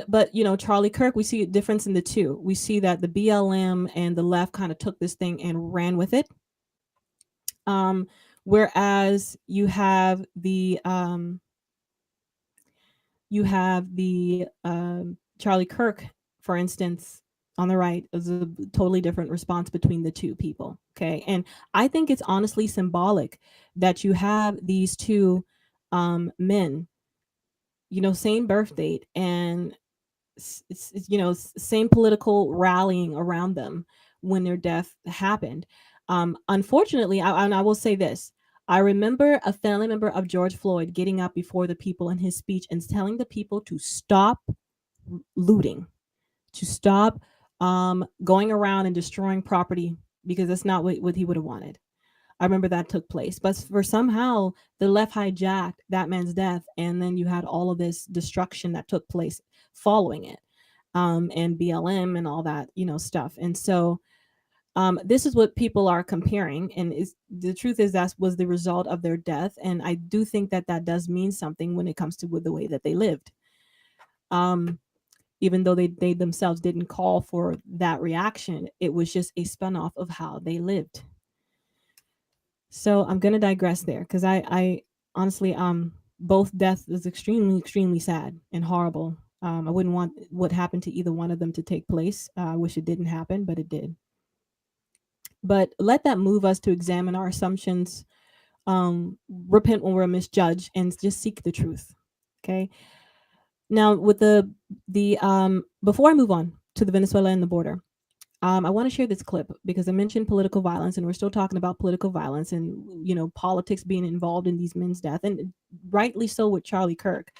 But Charlie Kirk, we see a difference in the two. We see that the BLM and the left kind of took this thing and ran with it. um Whereas you have the Charlie Kirk, for instance, on the right, is a totally different response between the two people. Okay, and I think it's honestly symbolic that you have these two men, same birth date, and same political rallying around them when their death happened. Unfortunately, and I will say this: I remember a family member of George Floyd getting up before the people in his speech and telling the people to stop looting, to stop going around and destroying property, because that's not what he would have wanted. I remember that took place, but for somehow the left hijacked that man's death, and then you had all of this destruction that took place following it, and BLM and all that, stuff. And so this is what people are comparing, and is the truth is that was the result of their death, and I do think that that does mean something when it comes to with the way that they lived. Um, Even though they themselves didn't call for that reaction, it was just a spinoff of how they lived. So I'm gonna digress there because I honestly both death is extremely sad and horrible. I wouldn't want what happened to either one of them to take place. I wish it didn't happen, but it did. But let that move us to examine our assumptions, repent when we're misjudged, and just seek the truth. Okay. Now, with the before I move on to the Venezuela and the border, I want to share this clip because I mentioned political violence, and we're still talking about political violence and politics being involved in these men's death, and rightly so with Charlie Kirk.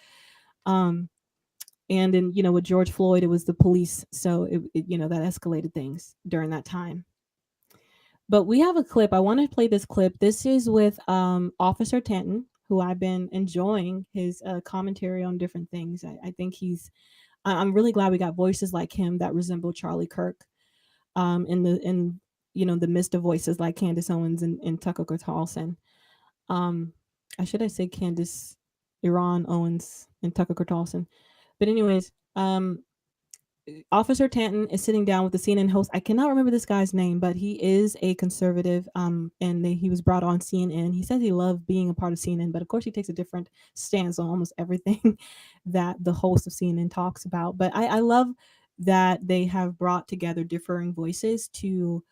Um, and then with George Floyd, it was the police, so that escalated things during that time. But we have a clip. I want to play this clip. This is with Officer Tanton, who I've been enjoying his commentary on different things. I think I'm really glad we got voices like him that resemble Charlie Kirk, in the midst of voices like Candace Owens and Tucker Carlson. Um, I should I say Candace Iran Owens and Tucker Carlson. But anyways, Officer Tanton is sitting down with the CNN host. I cannot remember this guy's name, but he is a conservative. And he was brought on CNN. He says he loved being a part of CNN, but of course he takes a different stance on almost everything that the host of CNN talks about. But I love that they have brought together differing voices to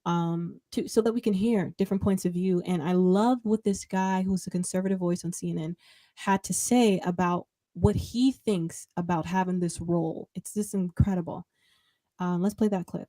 so that we can hear different points of view. And I love what this guy, who's a conservative voice on CNN, had to say about what he thinks about having this role. It's just incredible. Let's play that clip.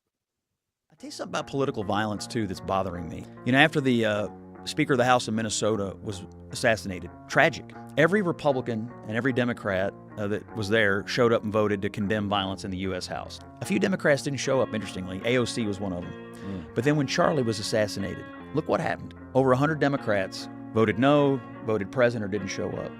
I'll tell you something about political violence, too, that's bothering me. After the Speaker of the House of Minnesota was assassinated, tragic. Every Republican and every Democrat that was there showed up and voted to condemn violence in the U.S. House. A few Democrats didn't show up, interestingly. AOC was one of them. But then when Charlie was assassinated, look what happened. Over 100 Democrats voted no, voted present, or didn't show up.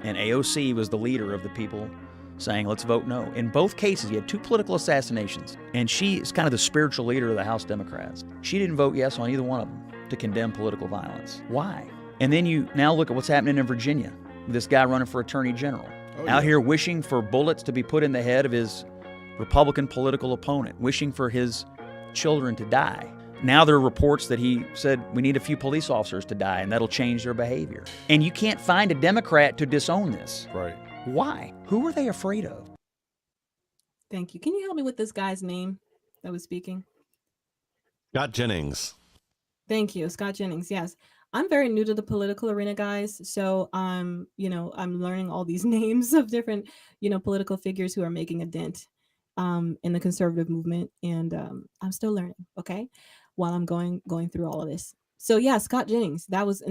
And AOC was the leader of the people saying, let's vote no. In both cases, you had two political assassinations, and she is kind of the spiritual leader of the House Democrats. She didn't vote yes on either one of them to condemn political violence. Why? And then you now look at what's happening in Virginia with this guy running for attorney general, out here wishing for bullets to be put in the head of his Republican political opponent, wishing for his children to die. Now there are reports that he said we need a few police officers to die and that'll change their behavior. And you can't find a Democrat to disown this. Right. Why? Who are they afraid of? Thank you. Can you help me with this guy's name that was speaking? Scott Jennings. Thank you, Scott Jennings. Yes. I'm very new to the political arena, guys. So I'm learning all these names of different, political figures who are making a dent in the conservative movement. And I'm still learning, okay, while I'm going through all of this. So yeah, Scott Jennings, that was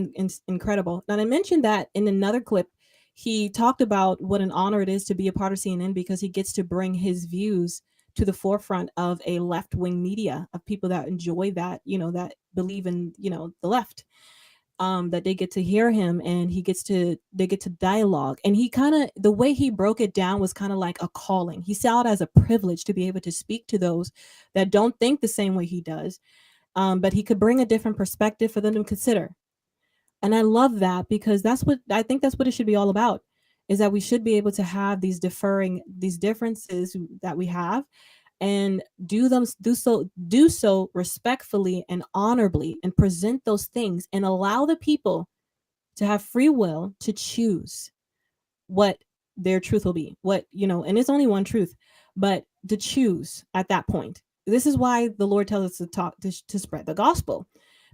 incredible. And I mentioned that in another clip, he talked about what an honor it is to be a part of CNN because he gets to bring his views to the forefront of a left-wing media, of people that enjoy that, that believe in, the left. That they get to hear him, and they get to dialogue. And he the way he broke it down was kind of like a calling. He saw it as a privilege to be able to speak to those that don't think the same way he does. But he could bring a different perspective for them to consider. And I love that because that's what it should be all about. is that we should be able to have these differences that we have, and do so respectfully and honorably, and present those things and allow the people to have free will to choose what their truth will be, and it's only one truth, but to choose at that point. This is why the Lord tells us to talk to spread the gospel,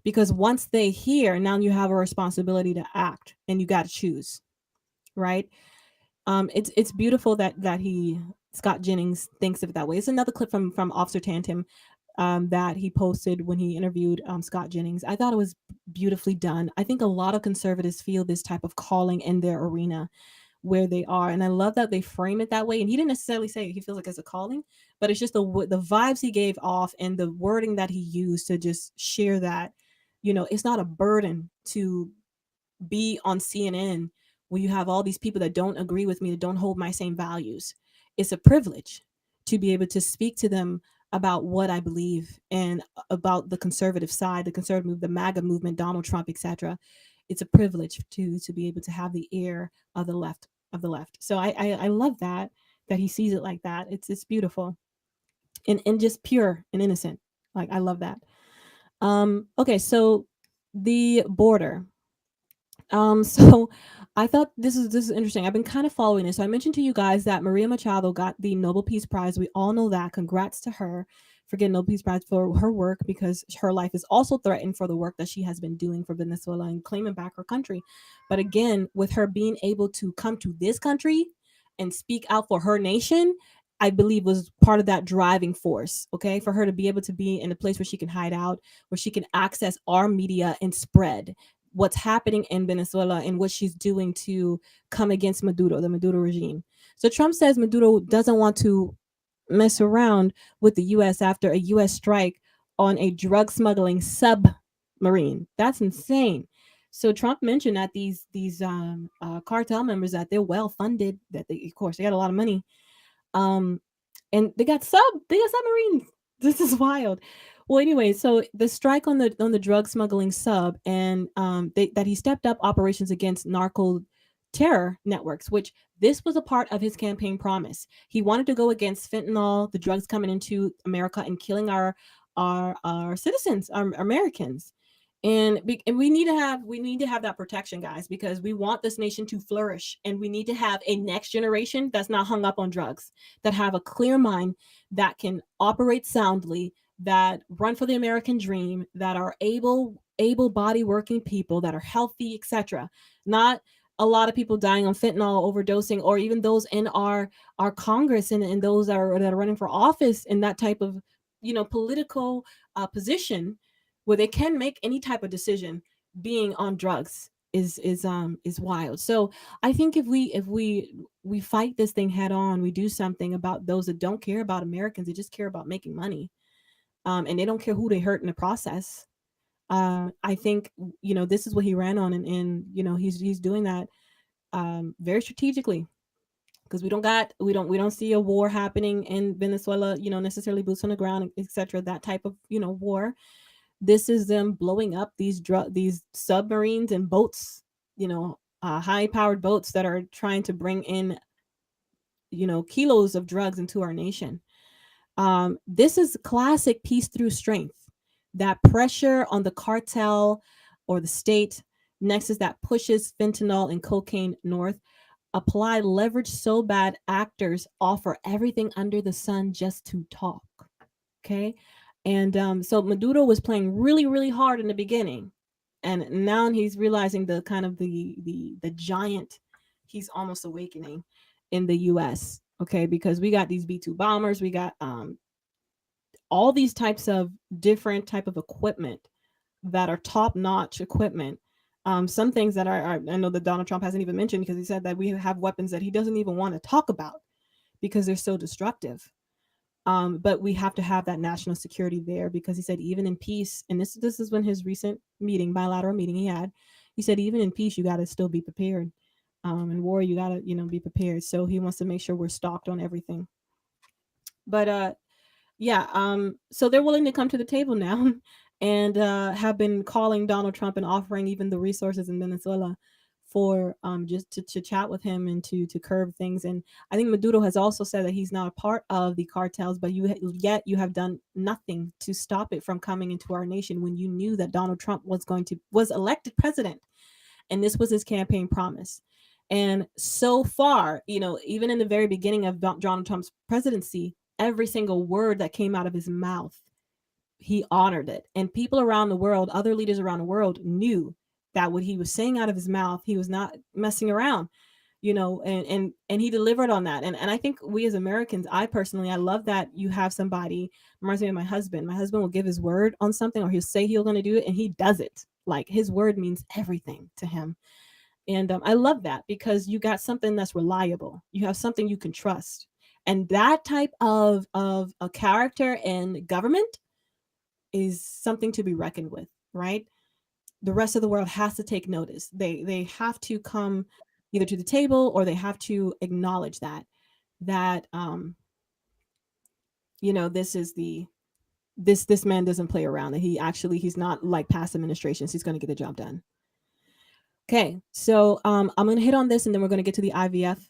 because once they hear, now you have a responsibility to act, and you got to choose, right? It's beautiful that he Scott Jennings thinks of it that way. It's another clip from Officer Tantim, that he posted when he interviewed Scott Jennings. I thought it was beautifully done. I think a lot of conservatives feel this type of calling in their arena where they are, and I love that they frame it that way. And he didn't necessarily say he feels like it's a calling, but it's just the vibes he gave off and the wording that he used to just share that, it's not a burden to be on CNN when you have all these people that don't agree with me, that don't hold my same values. It's a privilege to be able to speak to them about what I believe, and about the conservative side, the conservative move, the MAGA movement, Donald Trump, etc. It's a privilege to be able to have the ear of the left. So I love that he sees it like that. It's beautiful, and just pure and innocent. Like, I love that. Okay, so the border. So I thought this is interesting. I've been kind of following this. So I mentioned to you guys that Maria Machado got the Nobel Peace Prize. We all know that. Congrats to her for getting Nobel Peace Prize for her work, because her life is also threatened for the work that she has been doing for Venezuela and claiming back her country. But again, with her being able to come to this country and speak out for her nation, I believe was part of that driving force, okay? For her to be able to be in a place where she can hide out, where she can access our media and spread what's happening in Venezuela and what she's doing to come against Maduro, the Maduro regime. So Trump says Maduro doesn't want to mess around with the US after a US strike on a drug smuggling submarine. That's insane. So Trump mentioned that these cartel members, that they're well funded, that they, of course, they got a lot of money, um, and they got submarines. This is wild. Well, anyway, so the strike on the drug smuggling sub, and that he stepped up operations against narco terror networks, which this was a part of his campaign promise. He wanted to go against fentanyl, the drugs coming into America and killing our citizens, our Americans. And we need to have that protection, guys, because we want this nation to flourish, and we need to have a next generation that's not hung up on drugs, that have a clear mind, that can operate soundly, that run for the American dream, that are able body working people, that are healthy, etc. Not a lot of people dying on fentanyl overdosing, or even those in our Congress, and those that are running for office in that type of political position, where they can make any type of decision being on drugs, is wild. So I think if we fight this thing head on, we do something about those that don't care about Americans, they just care about making money, and they don't care who they hurt in the process. I think this is what he ran on, and he's doing that very strategically, because we don't see a war happening in Venezuela, necessarily boots on the ground, etc. That type of war. This is them blowing up these submarines and boats, high powered boats that are trying to bring in kilos of drugs into our nation. This is classic peace through strength. That pressure on the cartel or the state nexus that pushes fentanyl and cocaine north. Apply leverage so bad actors offer everything under the sun just to talk. Okay. And so Maduro was playing really, really hard in the beginning. And now he's realizing the kind of the giant he's almost awakening in the US. Okay, because we got these B-2 bombers, we got all these types of different type of equipment that are top-notch equipment. Some things that are I know that Donald Trump hasn't even mentioned, because he said that we have weapons that he doesn't even want to talk about because they're so destructive. But we have to have that national security there, because he said even in peace, and this is when his recent bilateral meeting he said even in peace you got to still be prepared. In war you got to be prepared. So he wants to make sure we're stocked on everything. But yeah, so they're willing to come to the table now, and have been calling Donald Trump and offering even the resources in Venezuela for just to chat with him and to curb things. And I think Maduro has also said that he's not a part of the cartels, but yet you have done nothing to stop it from coming into our nation when you knew that Donald Trump was elected president, and this was his campaign promise. And so far, even in the very beginning of Donald Trump's presidency, every single word that came out of his mouth, he honored it. And people around the world, other leaders around the world, knew that what he was saying out of his mouth, he was not messing around, and he delivered on that. And I think we as Americans, I love that you have somebody, reminds me of my husband. My husband will give his word on something, or he'll say he's going to do it, and he does it. Like, his word means everything to him. And I love that, because you got something that's reliable. You have something you can trust. And that type of a character in government is something to be reckoned with, right? The rest of the world has to take notice. They have to come either to the table, or they have to acknowledge that this is this man doesn't play around, that he's not like past administrations. He's going to get the job done. Okay, so I'm going to hit on this, and then we're going to get to the IVF,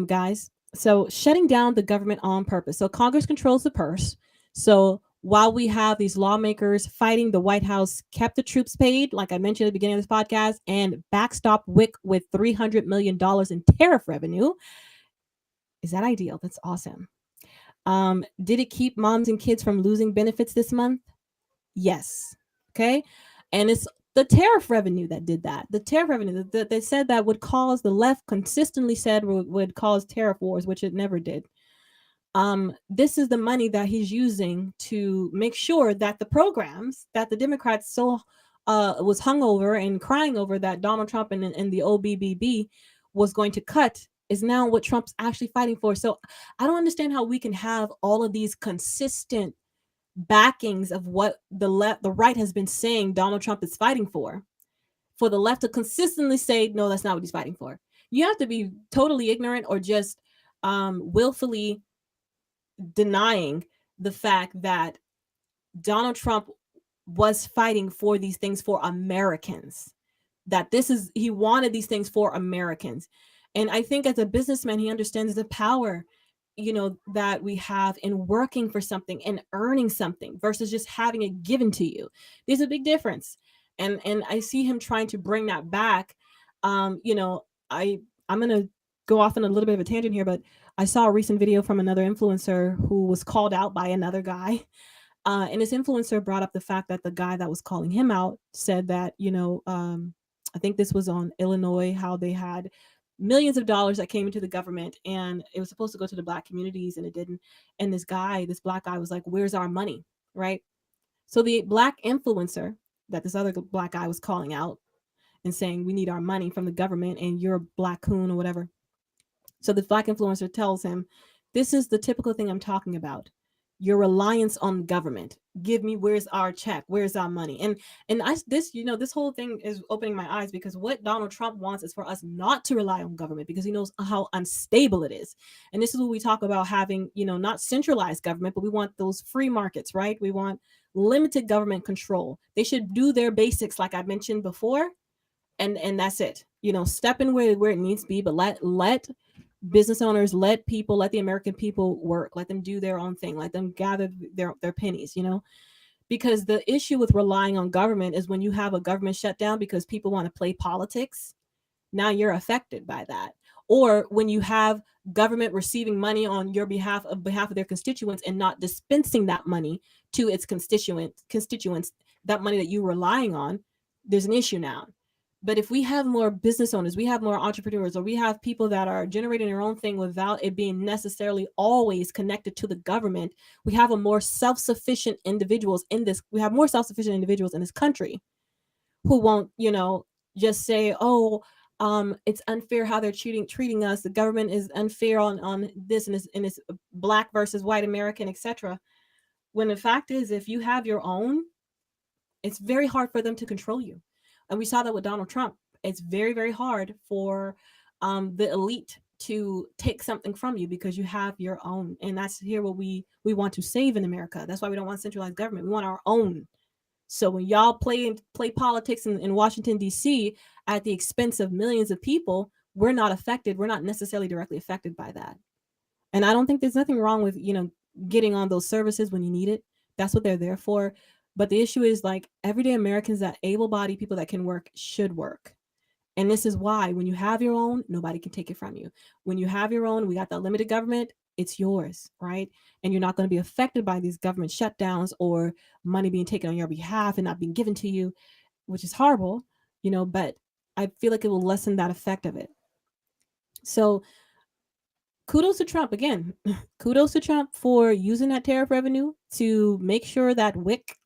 guys. So, shutting down the government on purpose. So Congress controls the purse. So while we have these lawmakers fighting, the White House kept the troops paid, like I mentioned at the beginning of this podcast, and backstop WIC with $300 million in tariff revenue. Is that ideal? That's awesome. Did it keep moms and kids from losing benefits this month? Yes. Okay. And it's the tariff revenue that did that. The tariff revenue that they said that would cause, the left consistently said would cause tariff wars, which it never did. This is the money that he's using to make sure that the programs that the Democrats was hung over and crying over, that Donald Trump and the OBBB was going to cut, is now what Trump's actually fighting for. So I don't understand how we can have all of these consistent backings of what the right has been saying Donald Trump is fighting for the left to consistently say, no, that's not what he's fighting for. You have to be totally ignorant, or just willfully denying the fact that Donald Trump was fighting for these things for Americans, that he wanted these things for Americans. And I think as a businessman, he understands the power, that we have in working for something and earning something versus just having it given to you. There's a big difference. And I see him trying to bring that back. I'm going to go off on a little bit of a tangent here, but I saw a recent video from another influencer who was called out by another guy. And this influencer brought up the fact that the guy that was calling him out said that, I think this was on Illinois, how they had millions of dollars that came into the government, and it was supposed to go to the Black communities, and it didn't. And this Black guy was like, where's our money? Right? So the Black influencer that this other Black guy was calling out and saying, we need our money from the government, and you're a Black coon or whatever. So the Black influencer tells him, this is the typical thing I'm talking about. Your reliance on government. Give me, where's our check? Where's our money? This whole thing is opening my eyes, because what Donald Trump wants is for us not to rely on government, because he knows how unstable it is. And this is what we talk about having, not centralized government, but we want those free markets, right? We want limited government control. They should do their basics, like I mentioned before, and that's it. Step in where it needs to be, but let business owners, let the American people work, let them do their own thing, let them gather their pennies, because the issue with relying on government is when you have a government shutdown because people want to play politics, now you're affected by that. Or when you have government receiving money on your behalf of their constituents and not dispensing that money to its constituents, that money that you're relying on, there's an issue now. But if we have more business owners, we have more entrepreneurs, or we have people that are generating their own thing without it being necessarily always connected to the government, we have more self-sufficient individuals in this. We have more self-sufficient individuals in this country who won't, just say, oh, it's unfair how they're treating us. The government is unfair on this, and it's Black versus white American, etc. When the fact is, if you have your own, it's very hard for them to control you. And we saw that with Donald Trump. It's very, very hard for the elite to take something from you because you have your own. And that's here what we want to save in America. That's why we don't want centralized government. We want our own. So when y'all play politics in Washington D.C. at the expense of millions of people, we're not affected. We're not necessarily directly affected by that. And I don't think there's nothing wrong with, getting on those services when you need it. That's what they're there for. But the issue is, like, everyday Americans, that able-bodied people that can work should work. And this is why when you have your own, nobody can take it from you. When you have your own, we got that limited government, it's yours, right? And you're not going to be affected by these government shutdowns or money being taken on your behalf and not being given to you, which is horrible, but I feel like it will lessen that effect of it. So kudos to Trump again. Kudos to Trump for using that tariff revenue to make sure that WIC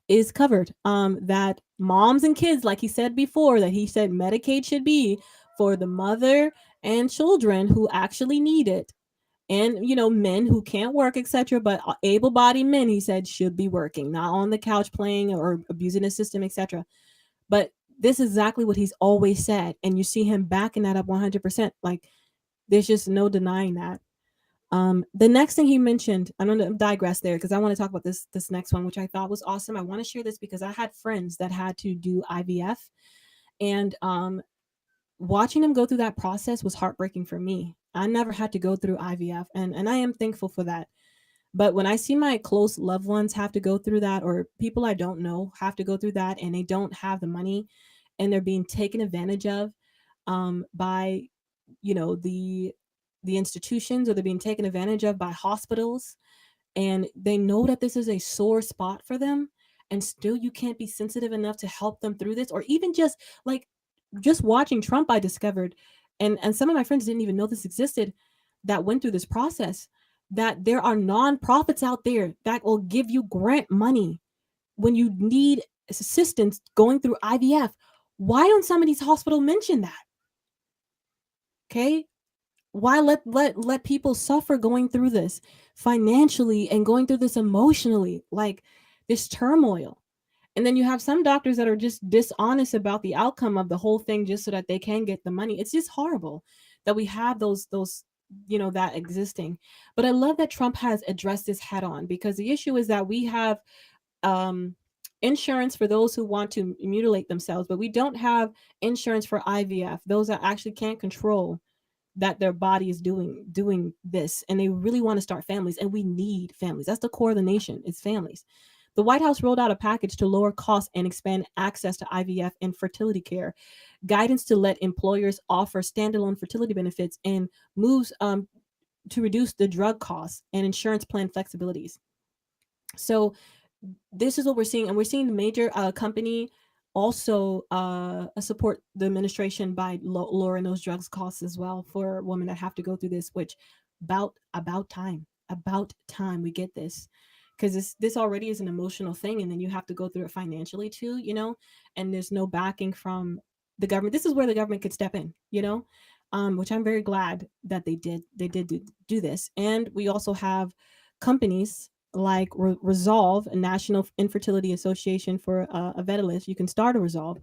is covered. That moms and kids, like he said before, that he said Medicaid should be for the mother and children who actually need it. And men who can't work, etc., but able-bodied men, he said, should be working, not on the couch playing or abusing the system, etc. But this is exactly what he's always said, and you see him backing that up 100%. Like, there's just no denying that. The next thing he mentioned, I'm going to digress there because I want to talk about this next one, which I thought was awesome. I want to share this because I had friends that had to do IVF, and watching them go through that process was heartbreaking for me. I never had to go through IVF, and I am thankful for that. But when I see my close loved ones have to go through that, or people I don't know have to go through that, and they don't have the money, and they're being taken advantage of by the institutions, or they're being taken advantage of by hospitals, and they know that this is a sore spot for them, and still you can't be sensitive enough to help them through this, or even just watching Trump, I discovered, and some of my friends didn't even know this existed, that went through this process, that there are nonprofits out there that will give you grant money when you need assistance going through IVF. Why don't some of these hospitals mention that? Okay, why let people suffer going through this financially and going through this emotionally, like this turmoil? And then you have some doctors that are just dishonest about the outcome of the whole thing just so that they can get the money. It's just horrible that we have those that existing. But I love that Trump has addressed this head on, because the issue is that we have insurance for those who want to mutilate themselves, but we don't have insurance for IVF, those that actually can't control that their body is doing this, and they really want to start families, and we need families. That's the core of the nation, it's families. The White House rolled out a package to lower costs and expand access to IVF and fertility care, guidance to let employers offer standalone fertility benefits, and moves to reduce the drug costs and insurance plan flexibilities. So this is what we're seeing, and we're seeing the major company also support the administration by lowering those drugs costs as well for women that have to go through this, which about time we get this, because this already is an emotional thing, and then you have to go through it financially too, and there's no backing from the government. This is where the government could step in, which I'm very glad that they did do this. And we also have companies like Resolve, a National Infertility Association for a Veteran. You can start a Resolve.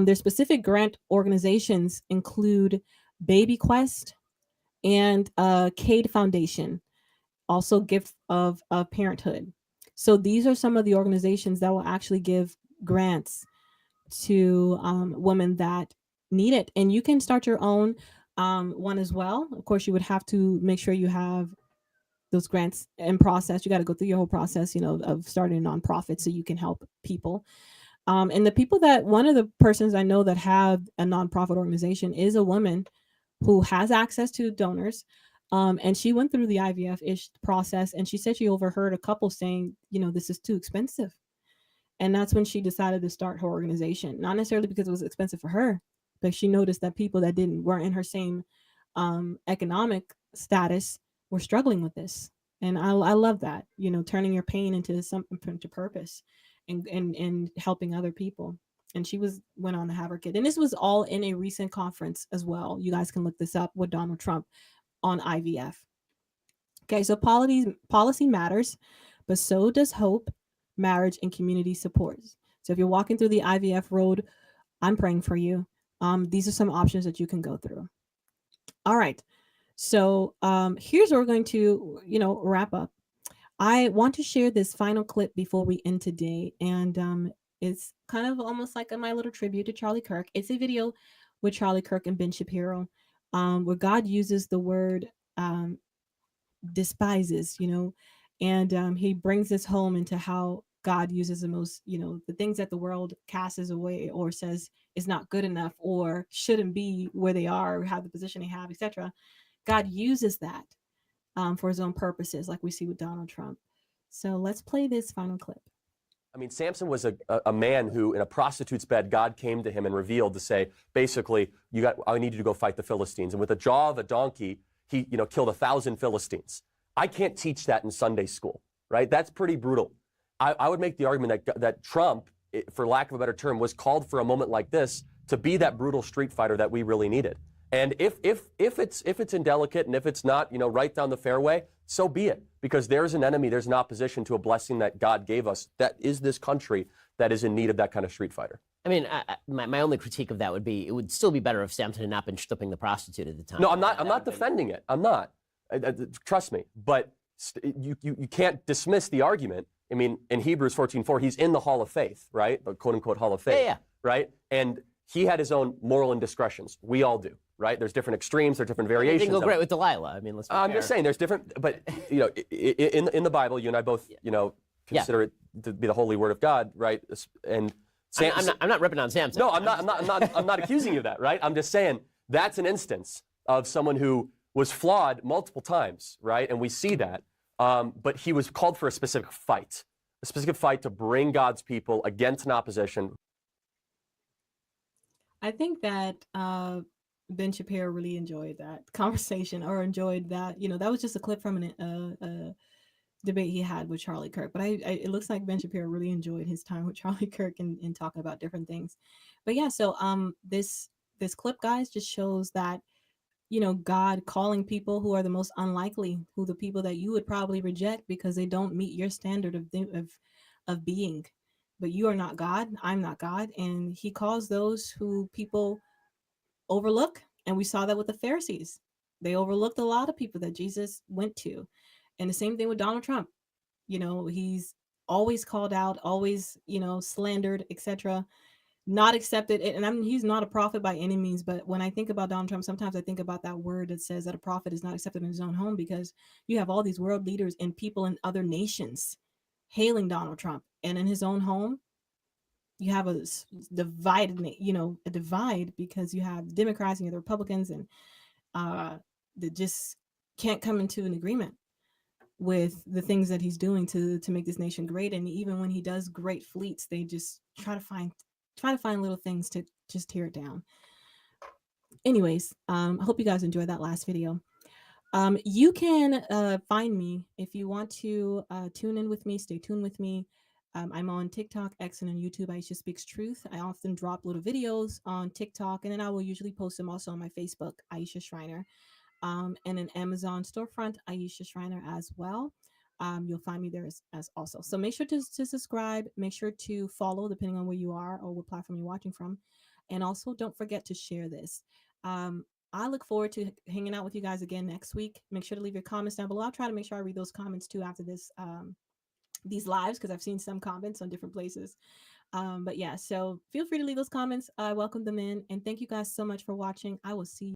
Their specific grant organizations include Baby Quest and Cade Foundation, also Gift of Parenthood. So these are some of the organizations that will actually give grants to women that need it. And you can start your own one as well. Of course, you would have to make sure you have those grants in process. You got to go through your whole process, of starting a nonprofit so you can help people. And the people one of the persons I know that have a nonprofit organization is a woman who has access to donors. And she went through the IVF-ish process, and she said she overheard a couple saying, this is too expensive. And that's when she decided to start her organization. Not necessarily because it was expensive for her, but she noticed that people that weren't in her same economic status were struggling with this. And I love that, turning your pain into something, into purpose, and helping other people. And she went on to have her kid. And this was all in a recent conference as well. You guys can look this up with Donald Trump on IVF. Okay, so policy matters, but so does hope, marriage, and community support. So if you're walking through the IVF road, I'm praying for you. These are some options that you can go through. All right. So here's where we're going to, wrap up. I want to share this final clip before we end today, and it's kind of almost like my little tribute to Charlie Kirk. It's a video with Charlie Kirk and Ben Shapiro, where God uses the word um, despises, and he brings this home into how God uses the most, the things that the world casts away or says is not good enough or shouldn't be where they are or have the position they have, etc. God uses that for his own purposes, like we see with Donald Trump. So let's play this final clip. I mean, Samson was a man who, in a prostitute's bed, God came to him and revealed to say, basically, I need you to go fight the Philistines. And with the jaw of a donkey, he, killed 1,000 Philistines. I can't teach that in Sunday school, right? That's pretty brutal. I would make the argument that Trump, for lack of a better term, was called for a moment like this to be that brutal street fighter that we really needed. And if it's indelicate and if it's not, right down the fairway, so be it. Because there's an enemy, there's an opposition to a blessing that God gave us. That is this country that is in need of that kind of street fighter. I mean, my only critique of that would be it would still be better if Samson had not been stripping the prostitute at the time. No, I'm not defending it. I'm not. Trust me. But you can't dismiss the argument. I mean, in Hebrews 14:4, he's in the Hall of Faith, right? The quote unquote Hall of Faith. Yeah. Right? And he had his own moral indiscretions. We all do. Right? There's different extremes, there's different variations. It didn't go great with Delilah. I mean, let's be fair. I'm just saying there's different, but in the Bible, you and I both, consider it to be the holy word of God, right? And I'm not ripping on Samson. No, I'm not accusing you of that, right? I'm just saying that's an instance of someone who was flawed multiple times, right? And we see that, but he was called for a specific fight to bring God's people against an opposition. I think that Ben Shapiro really enjoyed that conversation or enjoyed that. That was just a clip from a debate he had with Charlie Kirk. But it looks like Ben Shapiro really enjoyed his time with Charlie Kirk and talking about different things. But yeah, so this clip, guys, just shows that, God calling people who are the most unlikely, who the people that you would probably reject because they don't meet your standard of being. But you are not God. I'm not God. And he calls those who people overlook. And we saw that with the Pharisees. They overlooked a lot of people that Jesus went to. And the same thing with Donald Trump. He's always called out, always, slandered, etc. Not accepted. And he's not a prophet by any means. But when I think about Donald Trump, sometimes I think about that word that says that a prophet is not accepted in his own home, because you have all these world leaders and people in other nations hailing Donald Trump. And in his own home, you have a divided, a divide, because you have Democrats and you have the Republicans, and that just can't come into an agreement with the things that he's doing to make this nation great. And even when he does great fleets, they just try to find little things to just tear it down. Anyways, I hope you guys enjoyed that last video. You can find me if you want to tune in with me, stay tuned with me. I'm on TikTok, X, and on YouTube. Aisha Speaks Truth. I often drop little videos on TikTok, and then I will usually post them also on my Facebook, Aisha Schreiner, and an Amazon storefront, Aisha Schreiner, as well. You'll find me there as also. So make sure to subscribe. Make sure to follow, depending on where you are or what platform you're watching from. And also, don't forget to share this. I look forward to hanging out with you guys again next week. Make sure to leave your comments down below. I'll try to make sure I read those comments too after this these lives, because I've seen some comments on different places. But yeah, so feel free to leave those comments. I welcome them in. And thank you guys so much for watching. I will see you.